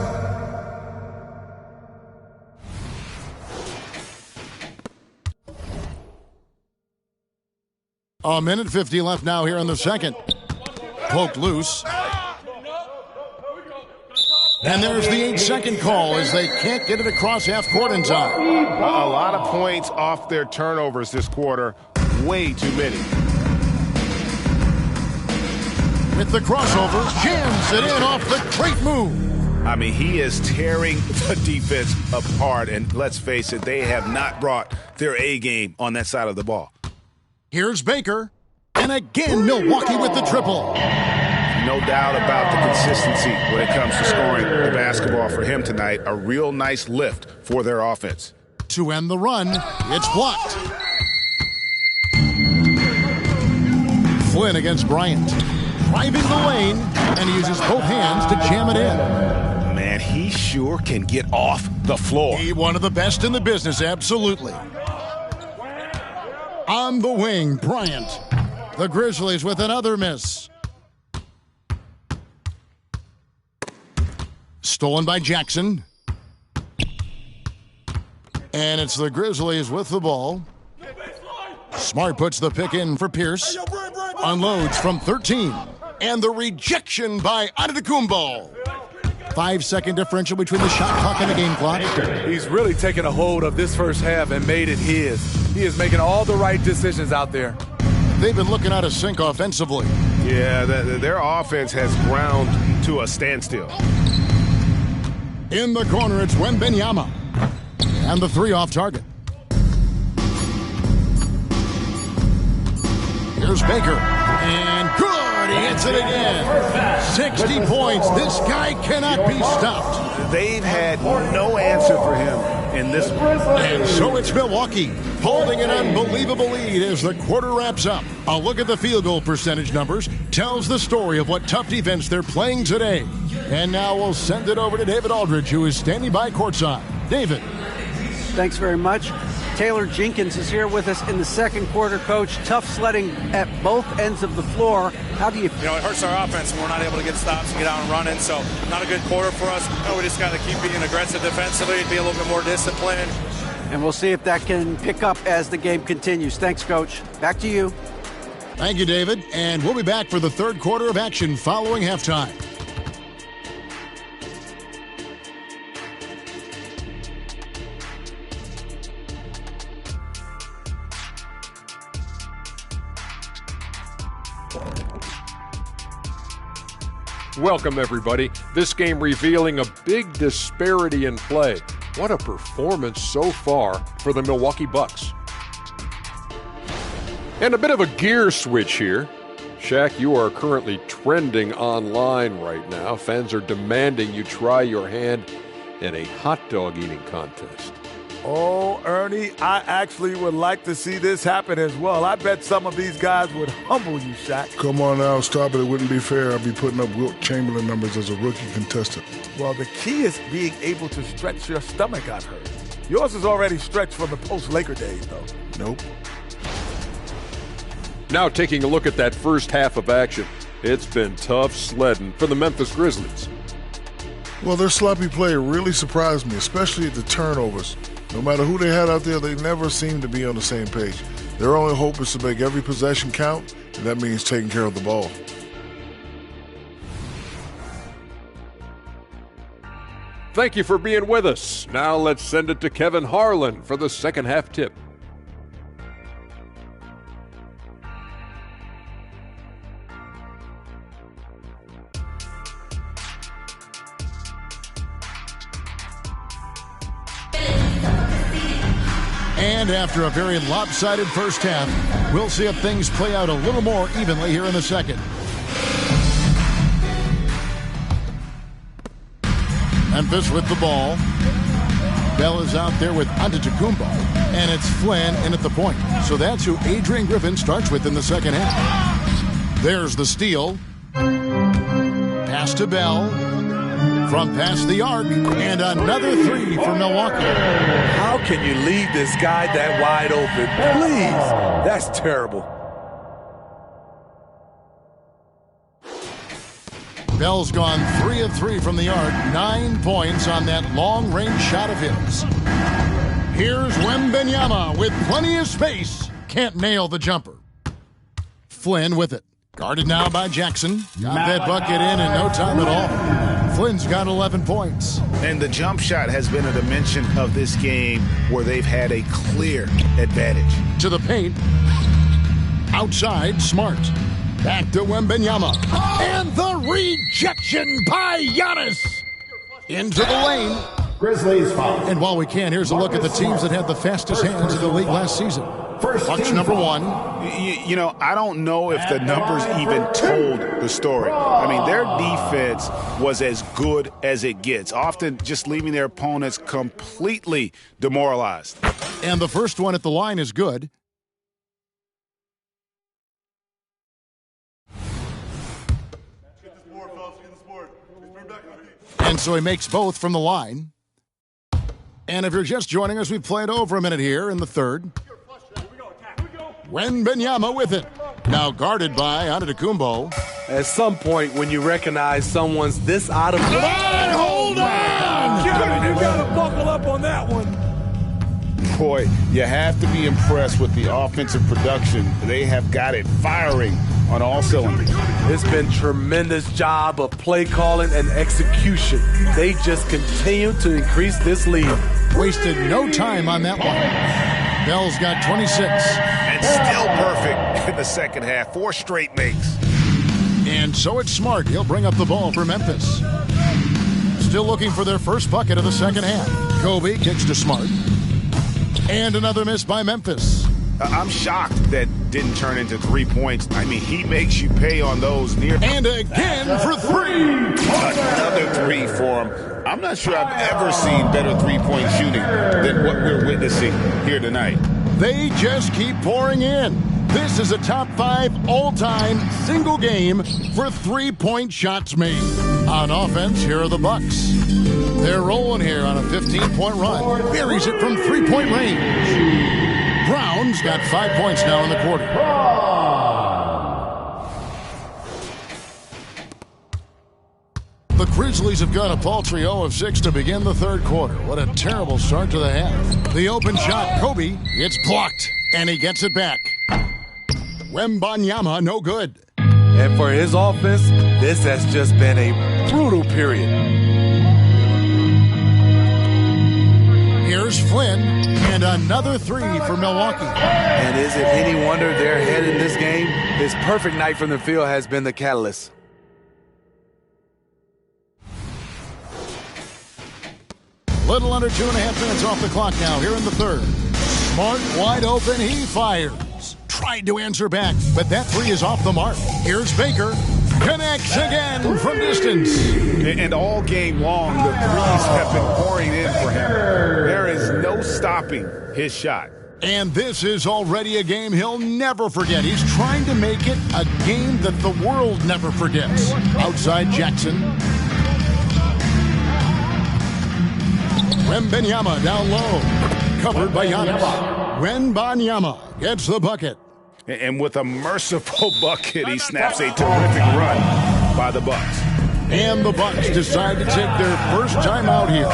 Speaker 2: A minute 50 left now here in the second. Poked loose. And there's the 8-second call as they can't get it across half court in time.
Speaker 5: A lot of points off their turnovers this quarter. Way too many.
Speaker 2: With the crossover, jams it in off the great move.
Speaker 5: I mean, he is tearing the defense apart. And let's face it, they have not brought their A game on that side of the ball.
Speaker 2: Here's Baker. And again, Milwaukee with the triple.
Speaker 5: No doubt about the consistency when it comes to scoring the basketball for him tonight. A real nice lift for their offense.
Speaker 2: To end the run, it's blocked. Flynn against Bryant. Driving the lane, and he uses both hands to jam it in.
Speaker 5: Man, he sure can get off the floor.
Speaker 2: He one of the best in the business, absolutely. On the wing, Bryant. The Grizzlies with another miss. Stolen by Jackson. And it's the Grizzlies with the ball. Smart puts the pick in for Pierce. Unloads from 13. And the rejection by Antetokounmpo. 5-second differential between the shot clock and the game clock.
Speaker 4: He's really taken a hold of this first half and made it his. He is making all the right decisions out there.
Speaker 2: They've been looking out of sync offensively.
Speaker 5: Yeah, their offense has ground to a standstill.
Speaker 2: In the corner, it's Wembanyama. And the 3 off target. Here's Baker. And good. He Gets it again. 60 points. This guy cannot be stopped.
Speaker 5: They've had no answer for him in this one.
Speaker 2: And so it's Milwaukee holding an unbelievable lead as the quarter wraps up. A look at the field goal percentage numbers tells the story of what tough defense they're playing today. And now we'll send it over to David Aldridge, who is standing by courtside. David.
Speaker 6: Thanks very much. Taylor Jenkins is here with us in the second quarter, Coach. Tough sledding at both ends of the floor. How do you...
Speaker 7: You know, it hurts our offense when we're not able to get stops and get out and running, so not a good quarter for us. You know, we just got to keep being aggressive defensively and be a little bit more disciplined.
Speaker 6: And we'll see if that can pick up as the game continues. Thanks, Coach. Back to you.
Speaker 2: Thank you, David. And we'll be back for the third quarter of action following halftime.
Speaker 8: Welcome, everybody. This game revealing a big disparity in play. What a performance so far for the Milwaukee Bucks. And a bit of a gear switch here. Shaq, you are currently trending online right now. Fans are demanding you try your hand in a hot dog eating contest.
Speaker 4: Oh, Ernie, I actually would like to see this happen as well. I bet some of these guys would humble you, Shaq.
Speaker 9: Come on now, stop it. It wouldn't be fair. I'd be putting up Wilt Chamberlain numbers as a rookie contestant.
Speaker 4: Well, the key is being able to stretch your stomach, I've heard. Yours is already stretched from the post-Laker days, though.
Speaker 9: Nope.
Speaker 8: Now taking a look at that first half of action. It's been tough sledding for the Memphis Grizzlies.
Speaker 9: Well, their sloppy play really surprised me, especially at the turnovers. No matter who they had out there, they never seemed to be on the same page. Their only hope is to make every possession count, and that means taking care of the ball.
Speaker 8: Thank you for being with us. Now let's send it to Kevin Harlan for the second half tip.
Speaker 2: And after a very lopsided first half, we'll see if things play out a little more evenly here in the second. Memphis with the ball. Bell is out there with Antetokounmpo, and it's Flynn in at the point. So that's who Adrian Griffin starts with in the second half. There's the steal. Pass to Bell. From past the arc, and another three for Milwaukee.
Speaker 4: How can you leave this guy that wide open? Please, that's terrible.
Speaker 2: Bell's gone 3 of 3 from the arc, 9 points on that long-range shot of his. Here's Wembanyama with plenty of space. Can't nail the jumper. Flynn with it. Guarded now by Jackson. Got that bucket in no time at all. Flynn's got 11 points.
Speaker 5: And the jump shot has been a dimension of this game where they've had a clear advantage.
Speaker 2: To the paint. Outside, Smart. Back to Wembanyama. And the rejection by Giannis. Into the lane.
Speaker 1: Grizzlies foul.
Speaker 2: And while we can, here's a look at the teams that had the fastest hands in the league last season. Bucks number 1.
Speaker 5: You know, I don't know if the numbers even told the story. I mean, their defense was as good as it gets, often just leaving their opponents completely demoralized.
Speaker 2: And the first one at the line is good. And so he makes both from the line. And if you're just joining us, we played over a minute here in the third. Wembanyama with it. Now guarded by Antetokounmpo.
Speaker 4: At some point, when you recognize someone's this out of...
Speaker 2: Hold on!
Speaker 4: You gotta buckle up on that one.
Speaker 5: Boy, you have to be impressed with the offensive production. They have got it firing on all cylinders.
Speaker 4: It's been tremendous job of play calling and execution. They just continue to increase this lead.
Speaker 2: Wasted no time on that one. Bell's got 26.
Speaker 5: And still perfect in the second half. 4 straight makes.
Speaker 2: And so it's Smart. He'll bring up the ball for Memphis. Still looking for their first bucket of the second half. Kobe kicks to Smart. And another miss by Memphis.
Speaker 5: I'm shocked that didn't turn into 3 points. I mean, he makes you pay on those near.
Speaker 2: And again for three.
Speaker 5: Another three for him. I'm not sure I've ever seen better three-point shooting than what we're witnessing here tonight.
Speaker 2: They just keep pouring in. This is a top 5 all-time single game for three-point shots made. On offense, here are the Bucks. They're rolling here on a 15-point run. Buries it from three-point range. Brown's got 5 points now in the quarter. The Grizzlies have got a paltry 0 of 6 to begin the third quarter. What a terrible start to the half. The open shot, Kobe, it's blocked, and he gets it back. Wembanyama, no good.
Speaker 4: And for his offense, this has just been a brutal period.
Speaker 2: Here's Flynn, and another three for Milwaukee.
Speaker 4: And is it any wonder they're ahead in this game? His perfect night from the field has been the catalyst.
Speaker 2: Little under 2.5 minutes off the clock now here in the third. Smart, wide open, he fires. Tried to answer back, but that three is off the mark. Here's Baker. Connects again from distance.
Speaker 5: And all game long, the threes have been pouring in for him. There is no stopping his shot.
Speaker 2: And this is already a game he'll never forget. He's trying to make it a game that the world never forgets. Outside Jackson. Wembanyama down low. Covered by Giannis. Wembanyama gets the bucket.
Speaker 5: And with a merciful bucket, he snaps a terrific run by the Bucks.
Speaker 2: And the Bucks decide to take their first time out here.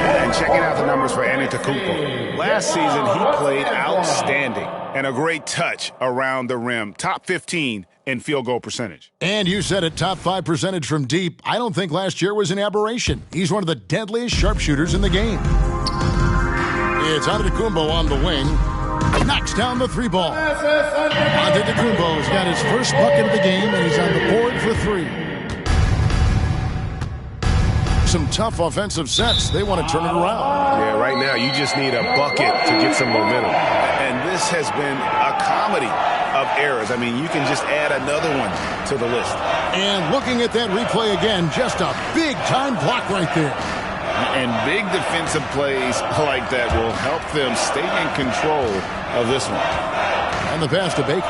Speaker 5: And checking out the numbers for Antetokounmpo. Last season, he played outstanding. And a great touch around the rim. Top 15 in field goal percentage.
Speaker 2: And you said it, top 5 percentage from deep. I don't think last year was an aberration. He's one of the deadliest sharpshooters in the game. It's Antetokounmpo on the wing. Knocks down the three ball. Antetokounmpo's got his first bucket of the game, and he's on the board for three. Some tough offensive sets. They want to turn it around.
Speaker 5: Yeah, right now you just need a bucket to get some momentum. And this has been a comedy of errors. I mean, you can just add another one to the list.
Speaker 2: And looking at that replay again, just a big-time block right there.
Speaker 5: And big defensive plays like that will help them stay in control of this one.
Speaker 2: And the pass to Baker.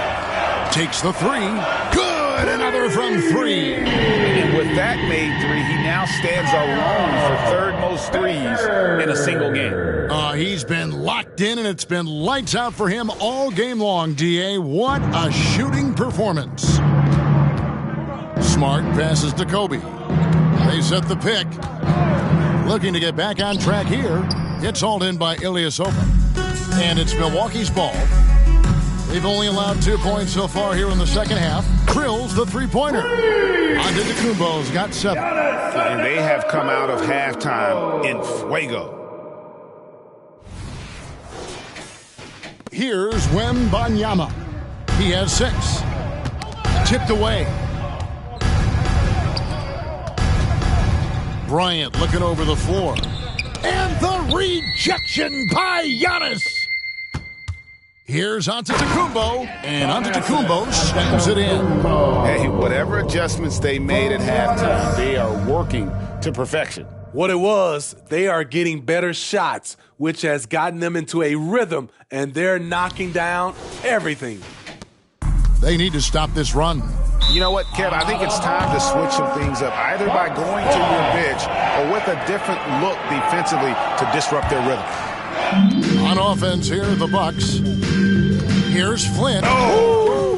Speaker 2: Takes the three. Good! Another from three.
Speaker 5: And with that made three, he now stands alone for third most threes in a single game.
Speaker 2: He's been locked in, and it's been lights out for him all game long, D.A. What a shooting performance. Smart passes to Kobe. They set the pick. Looking to get back on track here. It's hauled in by Ilyasova. And it's Milwaukee's ball. They've only allowed 2 points so far here in the second half. Drills the three-pointer. Antetokounmpo's got 7.
Speaker 5: And they have come out of halftime in fuego.
Speaker 2: Here's Wembanyama. He has 6. Tipped away. Bryant looking over the floor. And the rejection by Giannis. Here's Antetokounmpo, and Antetokounmpo slams it in.
Speaker 5: Hey, whatever adjustments they made at halftime, they are working to perfection.
Speaker 4: What it was, they are getting better shots, which has gotten them into a rhythm, and they're knocking down everything.
Speaker 2: They need to stop this run.
Speaker 5: You know what, Kev? I think it's time to switch some things up, either by going to your bench or with a different look defensively to disrupt their rhythm.
Speaker 2: On offense here, the Bucks. Here's Flynn.
Speaker 5: Oh!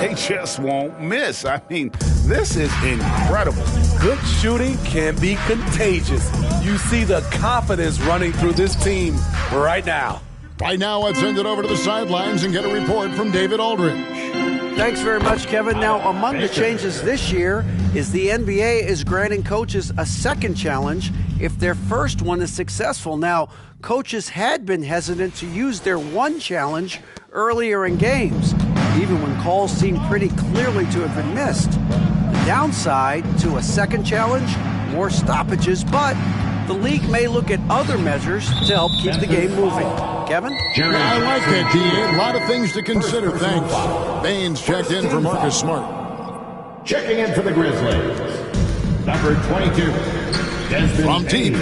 Speaker 5: They just won't miss. I mean, this is incredible.
Speaker 4: Good shooting can be contagious. You see the confidence running through this team right now.
Speaker 2: Right now, let's send it over to the sidelines and get a report from David Aldridge.
Speaker 6: Thanks very much, Kevin. Now, among the changes this year is the NBA is granting coaches a second challenge if their first one is successful. Now, coaches had been hesitant to use their one challenge earlier in games, even when calls seemed pretty clearly to have been missed. The downside to a second challenge, more stoppages, but the league may look at other measures to help keep the game moving. Kevin?
Speaker 2: I like that, D.A. A lot of things to consider. Thanks. Baines checked in for Marcus Smart.
Speaker 1: Checking in for the Grizzlies, number 22.
Speaker 2: From deep,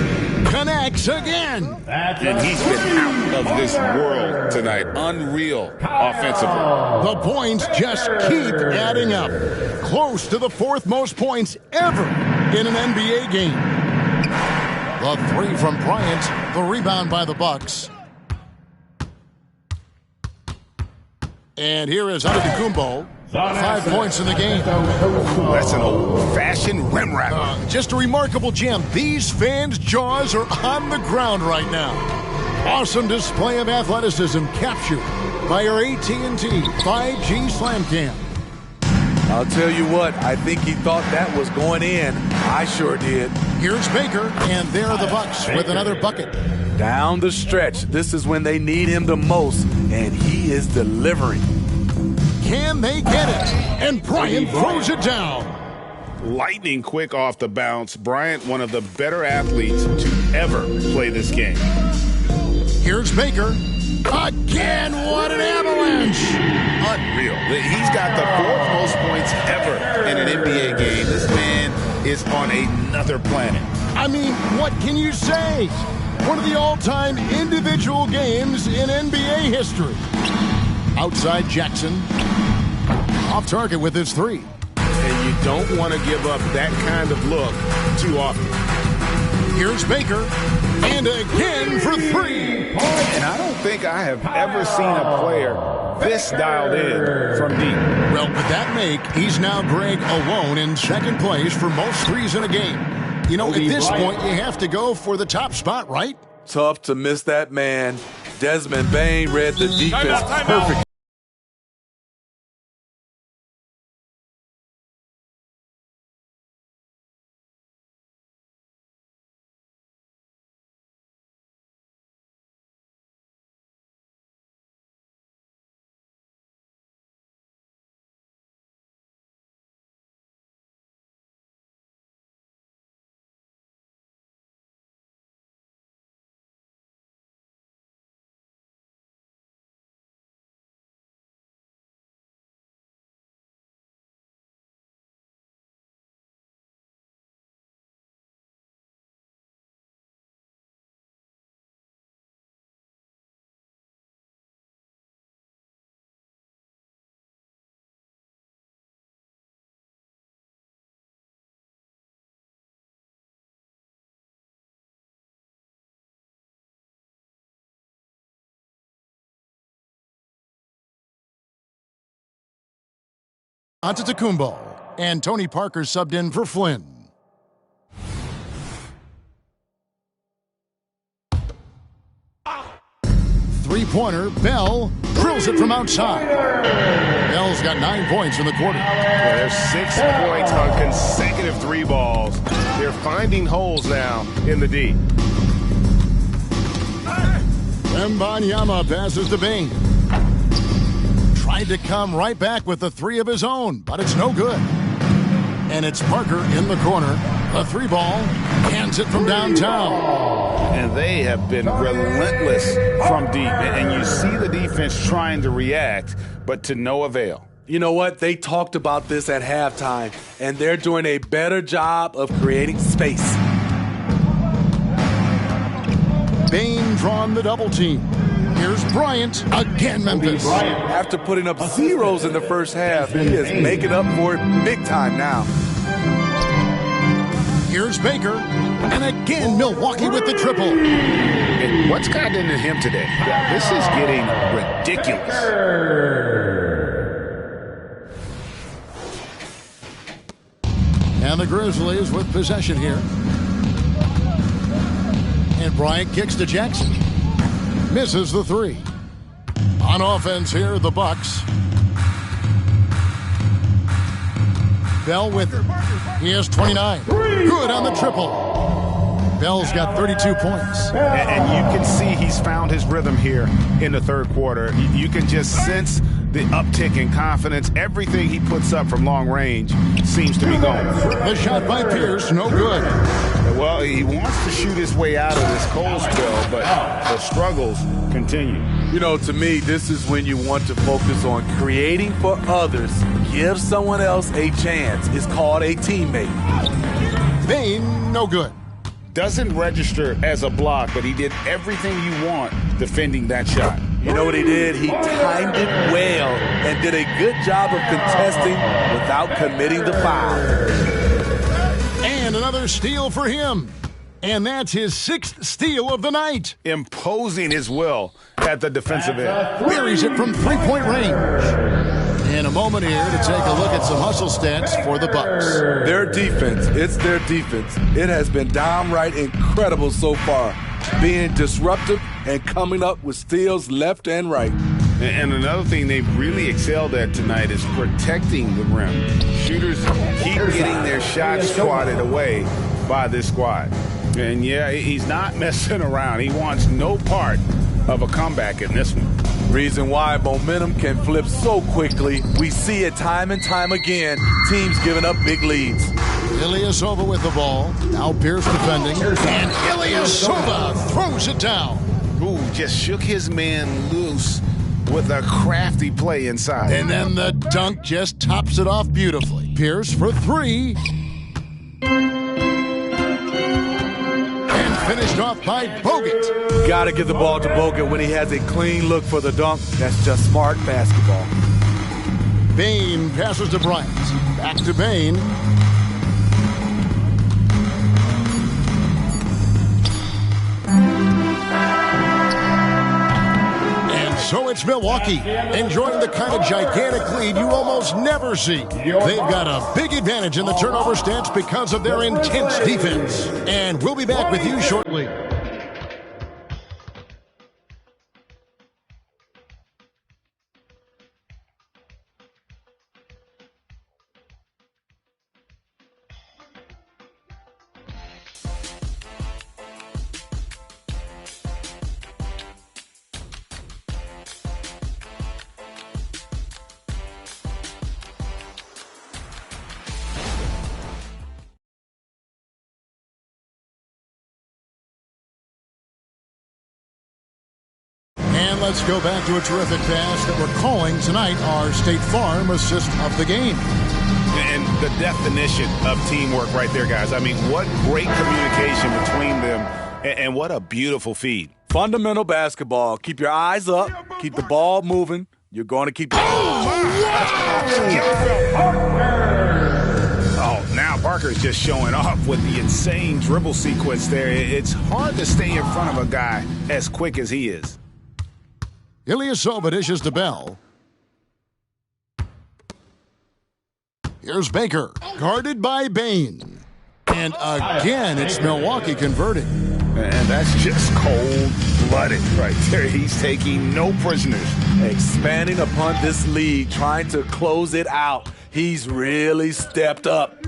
Speaker 2: connects again.
Speaker 3: And he's been out of this world tonight. Unreal offensively.
Speaker 2: The points just keep adding up. Close to the fourth most points ever in an NBA game. The three from Bryant, the rebound by the Bucks. And here is Antetokounmpo. 5 points in the game.
Speaker 5: That's an old-fashioned rim wrapper.
Speaker 2: Just a remarkable gem. These fans' jaws are on the ground right now. Awesome display of athleticism captured by our AT&T 5G Slam Cam.
Speaker 4: I'll tell you what, I think he thought that was going in. I sure did.
Speaker 2: Here's Baker, and there are the Bucks with another bucket.
Speaker 4: Down the stretch, this is when they need him the most, and he is delivering.
Speaker 2: Can they get it? And Bryant throws it down.
Speaker 3: Lightning quick off the bounce. Bryant, one of the better athletes to ever play this game.
Speaker 2: Here's Baker. Again, what an avalanche.
Speaker 3: Unreal. He's got the fourth most points ever in an NBA game. This man is on another planet.
Speaker 2: I mean, what can you say? One of the all-time individual games in NBA history. Outside Jackson. Off target with his three.
Speaker 5: And you don't want to give up that kind of look too often.
Speaker 2: Here's Baker. And again for three.
Speaker 5: And I don't think I have ever seen a player this dialed in from deep.
Speaker 2: Well, with that make, he's now Greg alone in second place for most threes in a game. You know, at this point, you have to go for the top spot, right?
Speaker 4: Tough to miss that man. Desmond Bane read the defense perfectly.
Speaker 2: Antetokounmpo, and Tony Parker subbed in for Flynn. Three-pointer, Bell drills it from outside. Bell's got 9 points in the quarter.
Speaker 5: Well, there's 6 points on consecutive three balls. They're finding holes now in the D.
Speaker 2: Wembanyama passes to Bane. Tried to come right back with the three of his own, but it's no good. And it's Parker in the corner. A three ball, hands it from downtown.
Speaker 3: And they have been relentless from deep. And you see the defense trying to react, but to no avail.
Speaker 4: You know what? They talked about this at halftime, and they're doing a better job of creating space.
Speaker 2: Bane drawn the double team. Here's Bryant, again Memphis.
Speaker 4: After putting up zeros in the first half, he is making up for it big time now.
Speaker 2: Here's Baker, and again Milwaukee with the triple.
Speaker 5: And what's gotten into him today? This is getting ridiculous.
Speaker 2: And the Grizzlies with possession here. And Bryant kicks to Jackson. Misses the three. On offense here, the Bucks. Bell with it. He has 29. Good on the triple. Bell's got 32 points.
Speaker 5: And you can see he's found his rhythm here in the third quarter. You can just sense the uptick in confidence. Everything he puts up from long range seems to be going.
Speaker 2: The shot by Pierce, no good.
Speaker 5: Well, he wants to shoot his way out of this cold spell, but the struggles continue.
Speaker 4: You know, to me, this is when you want to focus on creating for others. Give someone else a chance. It's called a teammate.
Speaker 2: Bane, no good.
Speaker 5: Doesn't register as a block, but he did everything you want defending that shot.
Speaker 4: You know what he did? He timed it well and did a good job of contesting without committing the foul.
Speaker 2: And another steal for him. And that's his 6th steal of the night.
Speaker 5: Imposing his will at the defensive end.
Speaker 2: Buries it from three-point range. In a moment here to take a look at some hustle stats for the Bucks.
Speaker 4: Their defense, it's their defense. It has been downright incredible so far, being disruptive and coming up with steals left and right.
Speaker 5: And another thing they've really excelled at tonight is protecting the rim. Shooters keep getting their shots swatted away by this squad. And yeah, he's not messing around. He wants no part of a comeback in this one.
Speaker 4: Reason why momentum can flip so quickly. We see it time and time again. Teams giving up big leads.
Speaker 2: Ilyasova with the ball. Now Pierce defending. And Ilyasova throws it down.
Speaker 5: Ooh, just shook his man loose with a crafty play inside.
Speaker 2: And then the dunk just tops it off beautifully. Pierce for 3. And finished off by Bogut.
Speaker 4: Got to give the ball to Bogut when he has a clean look for the dunk. That's just smart basketball.
Speaker 2: Bane passes to Bryant. Back to Bane. So it's Milwaukee, enjoying the kind of gigantic lead you almost never see. They've got a big advantage in the turnover stats because of their intense defense. And we'll be back with you shortly. And let's go back to a terrific pass that we're calling tonight our State Farm assist of the game.
Speaker 5: And the definition of teamwork right there, guys. I mean, what great communication between them, and what a beautiful feed.
Speaker 4: Fundamental basketball. Keep your eyes up. Keep the ball moving. You're going to keep...
Speaker 5: Oh, now Parker's just showing off with the insane dribble sequence there. It's hard to stay in front of a guy as quick as he is.
Speaker 2: Ilyasova dishes to Bell. Here's Baker, guarded by Bane. And again, it's Milwaukee converting.
Speaker 5: And that's just cold-blooded right there. He's taking no prisoners.
Speaker 4: Expanding upon this lead, trying to close it out. He's really stepped up.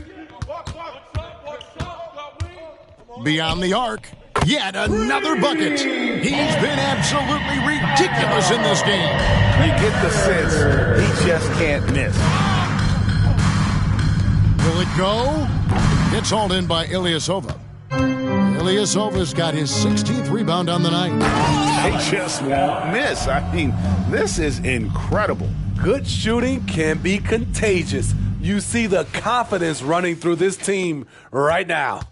Speaker 2: Beyond the arc. Yet another bucket. He's been absolutely ridiculous in this game.
Speaker 5: You get the sense he just can't miss.
Speaker 2: Will it go? It's hauled in by Ilyasova. Ilyasova's got his 16th rebound on the night.
Speaker 5: They just won't miss. I mean, this is incredible.
Speaker 4: Good shooting can be contagious. You see the confidence running through this team right now.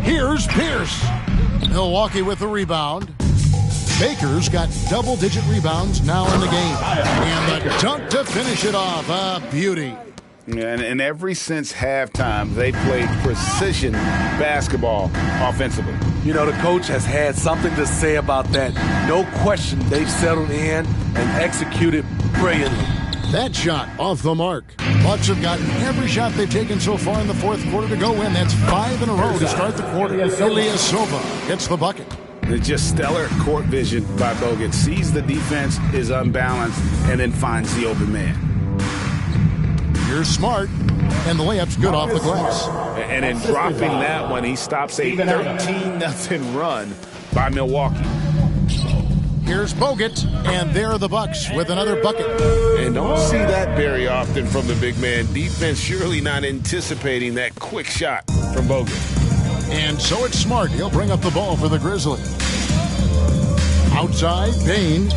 Speaker 2: Here's Pierce. Milwaukee with the rebound. Baker's got double-digit rebounds now in the game. And the dunk to finish it off. A beauty.
Speaker 5: And ever since halftime, they played precision basketball offensively.
Speaker 4: You know, the coach has had something to say about that. No question, they've settled in and executed brilliantly.
Speaker 2: That shot off the mark. Bucks have gotten every shot they've taken so far in the fourth quarter to go in. That's 5 in a row to start the quarter. Ilyasova gets the bucket.
Speaker 5: It's just stellar court vision by Bogut. Sees the defense is unbalanced and then finds the open man.
Speaker 2: Here's Smart. And the layup's good off the glass.
Speaker 5: And in dropping that one, he stops a 13-0 run by Milwaukee.
Speaker 2: Here's Bogut, and there are the Bucks with another bucket.
Speaker 5: And don't see that very often from the big man. Defense surely not anticipating that quick shot from Bogut.
Speaker 2: And so it's Smart. He'll bring up the ball for the Grizzlies. Outside, Payne.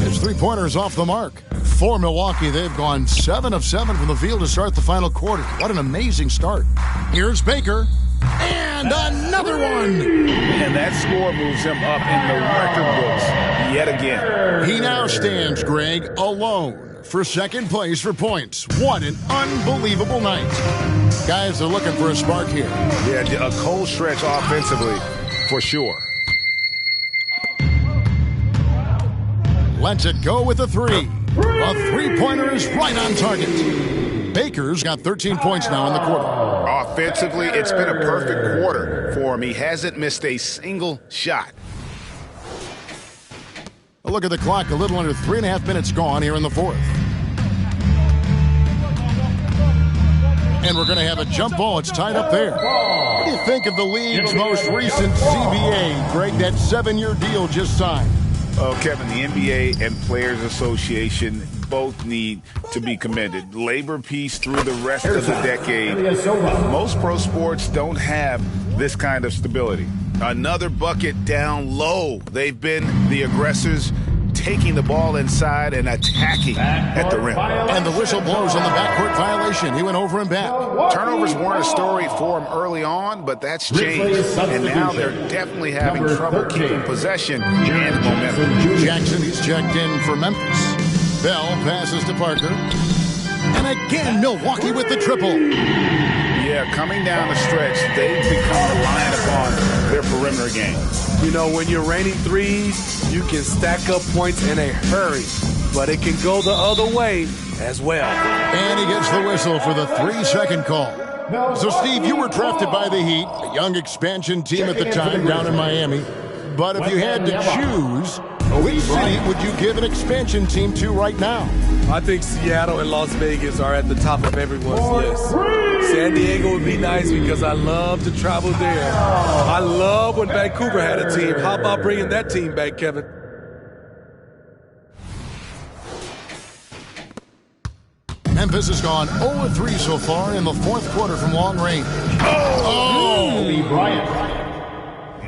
Speaker 2: His three-pointer's off the mark. For Milwaukee, they've gone 7 of 7 from the field to start the final quarter. What an amazing start. Here's Baker. And another one.
Speaker 5: And that score moves him up in the record books yet again.
Speaker 2: He now stands, Greg, alone for second place for points. What an unbelievable night. Guys are looking for a spark here.
Speaker 5: Yeah, a cold stretch offensively for sure.
Speaker 2: Lets it go with a three. A three-pointer is right on target. Baker's got 13 points now in the quarter.
Speaker 5: Offensively, it's been a perfect quarter for him. He hasn't missed a single shot.
Speaker 2: A look at the clock, a little under 3.5 minutes gone here in the fourth. And we're going to have a jump ball. It's tied up there. What do you think of the league's most recent CBA, Greg, that 7-year deal just signed?
Speaker 5: Oh, Kevin, the NBA and Players Association both need to be commended. Labor peace through the rest of the decade. Most pro sports don't have this kind of stability. Another bucket down low. They've been the aggressors, taking the ball inside and attacking at the rim.
Speaker 2: And the whistle blows on the backcourt violation. He went over and back.
Speaker 5: Turnovers weren't a story for him early on, but that's changed. And now they're definitely having trouble keeping possession and momentum.
Speaker 2: Jackson, he's checked in for Memphis. Bell passes to Parker. And again, Milwaukee with the triple.
Speaker 5: Yeah, coming down the stretch, they've become reliant upon their perimeter game.
Speaker 4: You know, when you're raining threes, you can stack up points in a hurry, but it can go the other way as well.
Speaker 2: And he gets the whistle for the 3-second call. So, Steve, you were drafted by the Heat, a young expansion team at the time down in Miami. But if you had to choose, which city would you give an expansion team to right now?
Speaker 4: I think Seattle and Las Vegas are at the top of everyone's list. San Diego would be nice because I love to travel there. I love when Vancouver had a team. How about bringing that team back, Kevin?
Speaker 2: Memphis has gone 0-3 so far in the fourth quarter from long range. Oh!
Speaker 1: Bryant.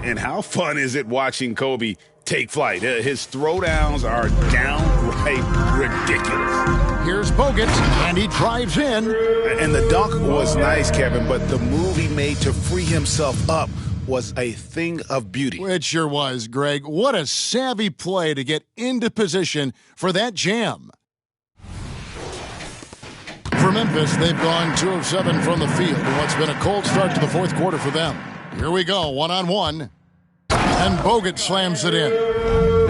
Speaker 5: And how fun is it watching Kobe take flight? His throwdowns are downright ridiculous.
Speaker 2: Here's Bogut, and he drives in.
Speaker 5: And the dunk was nice, Kevin, but the move he made to free himself up was a thing of beauty.
Speaker 2: It sure was, Greg. What a savvy play to get into position for that jam. For Memphis, they've gone 2 of 7 from the field in what's been a cold start to the fourth quarter for them. Here we go, one-on-one. And Bogut slams it in.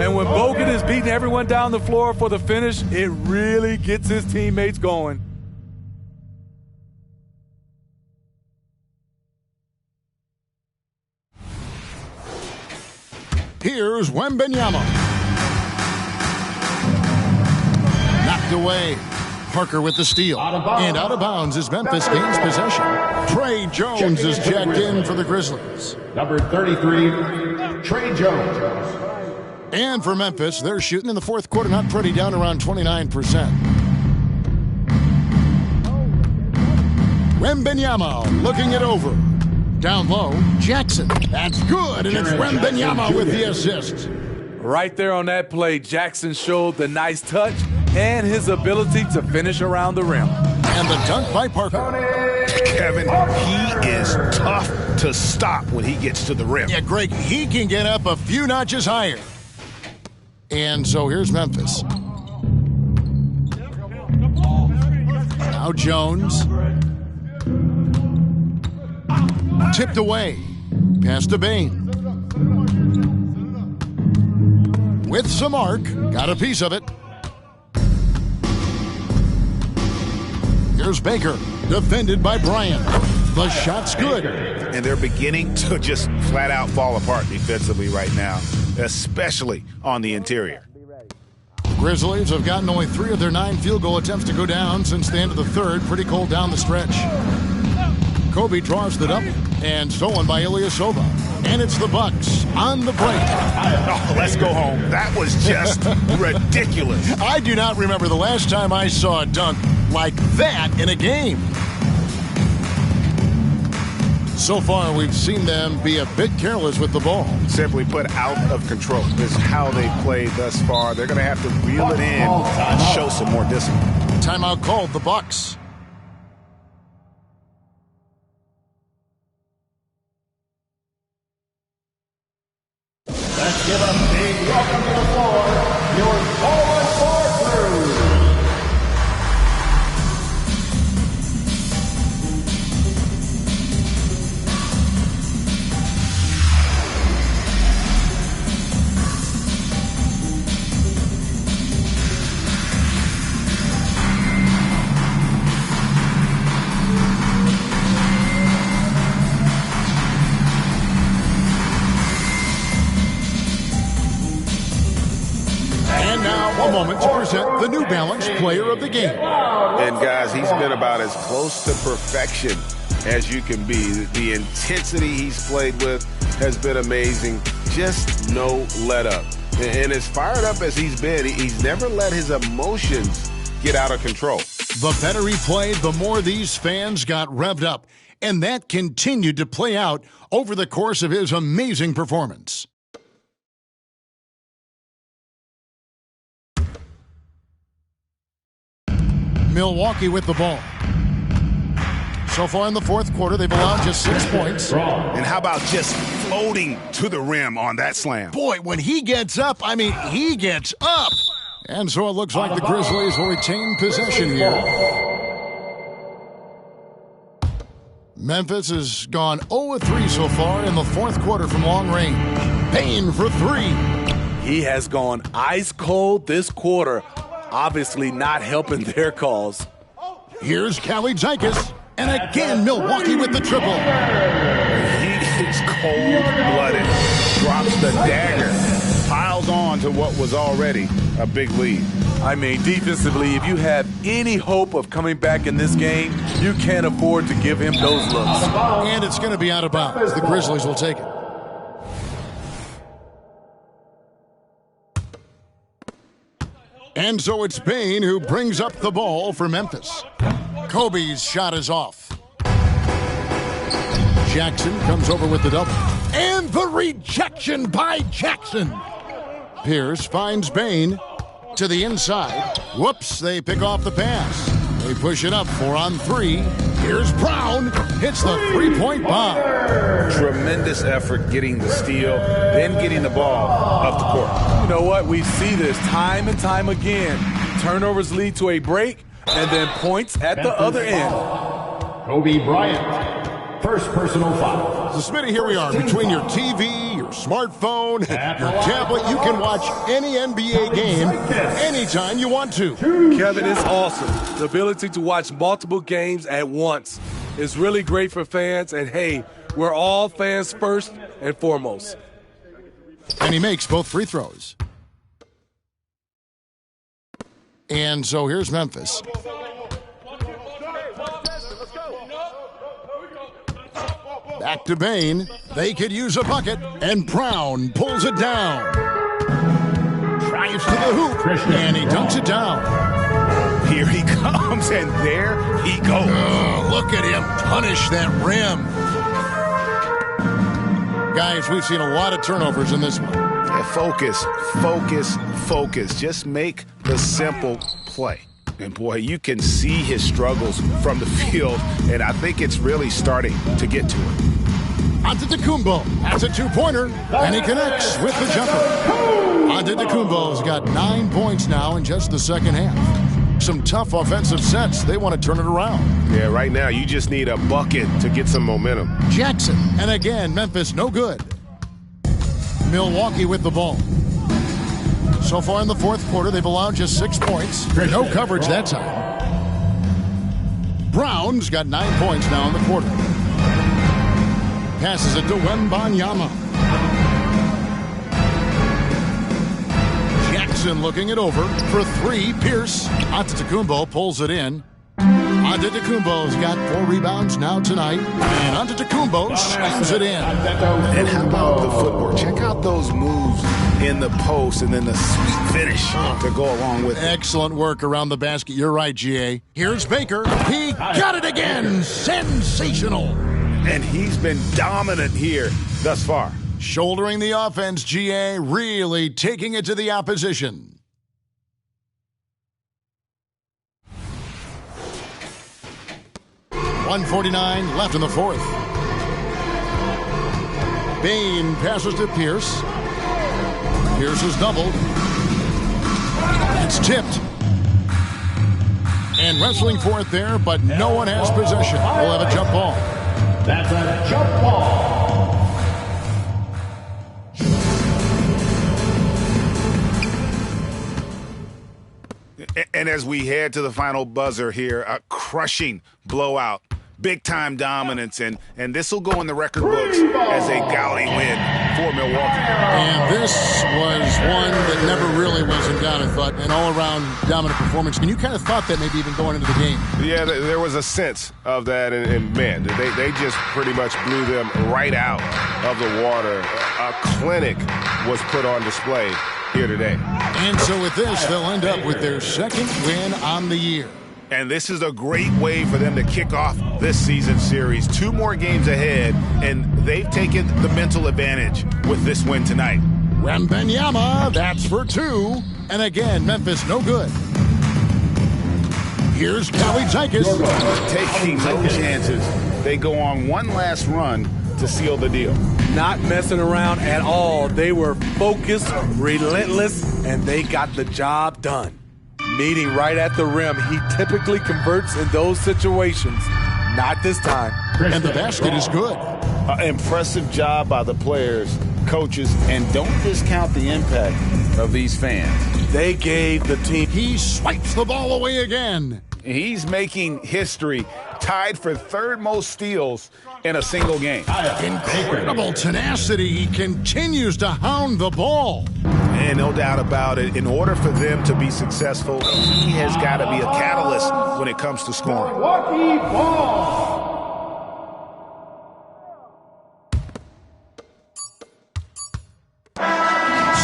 Speaker 4: And when Bogut is beating everyone down the floor for the finish, it really gets his teammates going.
Speaker 2: Here's Wembanyama. Knocked away. Parker with the steal. And out of bounds as Memphis gains possession. Trey Jones is checked in for the Grizzlies.
Speaker 1: Number 33, Trey Jones.
Speaker 2: And for Memphis, they're shooting in the fourth quarter, not pretty, down around 29%. Wembanyama looking it over. Down low, Jackson. That's good, and it's Wembanyama with the assist.
Speaker 4: Right there on that play, Jackson showed the nice touch and his ability to finish around the rim.
Speaker 2: And the dunk by Parker.
Speaker 5: Kevin, he is tough to stop when he gets to the rim.
Speaker 2: Yeah, Greg, he can get up a few notches higher. And so here's Memphis. Now Jones. Tipped away. Pass to Bane. With some arc. Got a piece of it. Here's Baker. Defended by Bryant. The shot's good.
Speaker 5: And they're beginning to just flat out fall apart defensively right now, especially on the interior.
Speaker 2: Grizzlies have gotten only 3 of their 9 field goal attempts to go down since the end of the third. Pretty cold down the stretch. Kobe draws it up and stolen by Ilyasova. And it's the Bucks on the break.
Speaker 5: Oh, let's go home. That was just ridiculous.
Speaker 2: I do not remember the last time I saw a dunk like that in a game. So far, we've seen them be a bit careless with the ball.
Speaker 5: Simply put, out of control. This is how they played thus far. They're going to have to reel it in and show some more discipline.
Speaker 2: Timeout called, the Bucks.
Speaker 1: Let's give a big welcome to the floor, your forward four crew.
Speaker 2: A moment to present the New Balance Player of the Game.
Speaker 5: And guys, he's been about as close to perfection as you can be. The intensity he's played with has been amazing. Just no let up. And as fired up as he's been, he's never let his emotions get out of control.
Speaker 2: The better he played, the more these fans got revved up. And that continued to play out over the course of his amazing performance. Milwaukee with the ball. So far in the fourth quarter, they've allowed just 6 points.
Speaker 5: And how about just floating to the rim on that slam?
Speaker 2: Boy, when he gets up, I mean, he gets up. And so it looks like the Grizzlies will retain possession here. Memphis has gone 0-3 so far in the fourth quarter from long range. Payne for 3.
Speaker 4: He has gone ice cold this quarter. Obviously not helping their cause.
Speaker 2: Here's Kalitzakis, and again Milwaukee with the triple.
Speaker 5: He is cold-blooded, drops the dagger, piles on to what was already a big lead.
Speaker 4: I mean, defensively, if you have any hope of coming back in this game, you can't afford to give him those looks.
Speaker 2: And it's going to be out of bounds. The Grizzlies will take it. And so it's Payne who brings up the ball for Memphis. Kobe's shot is off. Jackson comes over with the double. And the rejection by Jackson. Pierce finds Payne to the inside. Whoops, they pick off the pass. They push it up 4 on 3. Here's Brown. Hits the three-point bomb.
Speaker 5: Tremendous effort getting the steal, then getting the ball up the court.
Speaker 4: You know what? We see this time and time again. Turnovers lead to a break, and then points at the other end.
Speaker 1: Kobe Bryant, first personal foul.
Speaker 2: So, Smitty, here we are. Between your TV, your smartphone, your tablet, you can watch any NBA game anytime you want to.
Speaker 4: Kevin, it's awesome. The ability to watch multiple games at once is really great for fans. And, hey, we're all fans first and foremost.
Speaker 2: And he makes both free throws. And so here's Memphis. Back to Payne. They could use a bucket, and Brown pulls it down. Drives to the hoop, and he dunks it down.
Speaker 5: Here he comes, and there he goes.
Speaker 2: Oh, look at him punish that rim. Guys, we've seen a lot of turnovers in this one.
Speaker 5: Yeah, focus. Just make the simple play. And, boy, you can see his struggles from the field, and I think it's really starting to get to him.
Speaker 2: Antetokounmpo has a two-pointer, and he connects with the jumper. Antetokounmpo's got 9 points now in just the second half. Some tough offensive sets. They want to turn it around.
Speaker 5: Yeah, right now you just need a bucket to get some momentum.
Speaker 2: Jackson, and again, Memphis no good. Milwaukee with the ball. So far in the fourth quarter, they've allowed just 6 points. No coverage that time. Brown's got 9 points now in the quarter. Passes it to Wembanyama. Jackson looking it over for three. Pierce. Antetokounmpo pulls it in. Antetokounmpo's got 4 rebounds now tonight. And Antetokounmpo slams it in.
Speaker 5: And how about the footwork? Check out those moves in the post and then the sweet finish to go along with it.
Speaker 2: Excellent work around the basket. You're right, GA. Here's Baker. He got it again. Sensational.
Speaker 5: And he's been dominant here thus far.
Speaker 2: Shouldering the offense, GA, really taking it to the opposition. .149 left in the fourth. Bane passes to Pierce. Pierce is doubled. It's tipped. And wrestling for it there, but no one has possession. We'll have a jump ball.
Speaker 1: That's a jump ball.
Speaker 5: And as we head to the final buzzer here, a crushing blowout, big-time dominance, and this will go in the record books as a gaudy win for Milwaukee.
Speaker 2: And this was one that never really was in doubt, I thought, an all-around dominant performance. And you kind of thought that maybe even going into the game.
Speaker 5: Yeah, there was a sense of that, and man, they just pretty much blew them right out of the water. A clinic was put on display here today.
Speaker 2: And so with this, they'll end up with their second win on the year.
Speaker 5: And this is a great way for them to kick off this season series. 2 more games ahead, and they've taken the mental advantage with this win tonight.
Speaker 2: Wembanyama, that's for 2. And again, Memphis no good. Here's Kalitzakis.
Speaker 5: Taking no chances. They go on one last run to seal the deal.
Speaker 4: Not messing around at all. They were focused, relentless, and they got the job done. Meeting right at the rim. He typically converts in those situations. Not this time.
Speaker 2: And the basket is good.
Speaker 3: Impressive job by the players, coaches, and don't discount the impact of these fans.
Speaker 4: They gave the team.
Speaker 2: He swipes the ball away again.
Speaker 3: He's making history, tied for 3rd most steals in a single game.
Speaker 2: Incredible tenacity. He continues to hound the ball.
Speaker 5: And no doubt about it, in order for them to be successful, he has got to be a catalyst when it comes to scoring.
Speaker 1: Milwaukee ball.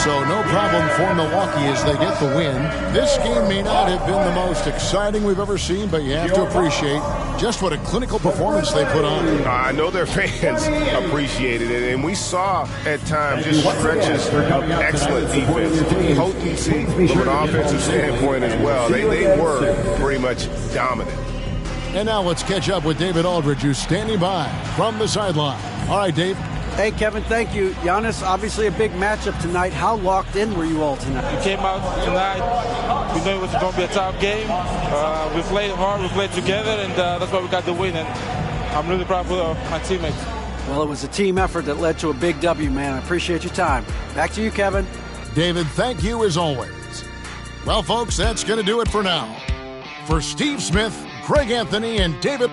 Speaker 2: So no problem for Milwaukee as they get the win. This game may not have been the most exciting we've ever seen, but you have to appreciate just what a clinical performance they put on.
Speaker 5: I know their fans appreciated it, and we saw at times just stretches of excellent defense, potency from an offensive standpoint as well. They were pretty much dominant.
Speaker 2: And now let's catch up with David Aldridge, who's standing by from the sideline. All right, Dave.
Speaker 6: Hey, Kevin, thank you. Giannis, obviously a big matchup tonight. How locked in were you all tonight?
Speaker 10: We came out tonight. We knew it was going to be a tough game. We played hard. We played together, and that's why we got the win. And I'm really proud of my teammates.
Speaker 6: Well, it was a team effort that led to a big W, man. I appreciate your time. Back to you, Kevin.
Speaker 2: David, thank you as always. Well, folks, that's going to do it for now. For Steve Smith, Greg Anthony, and David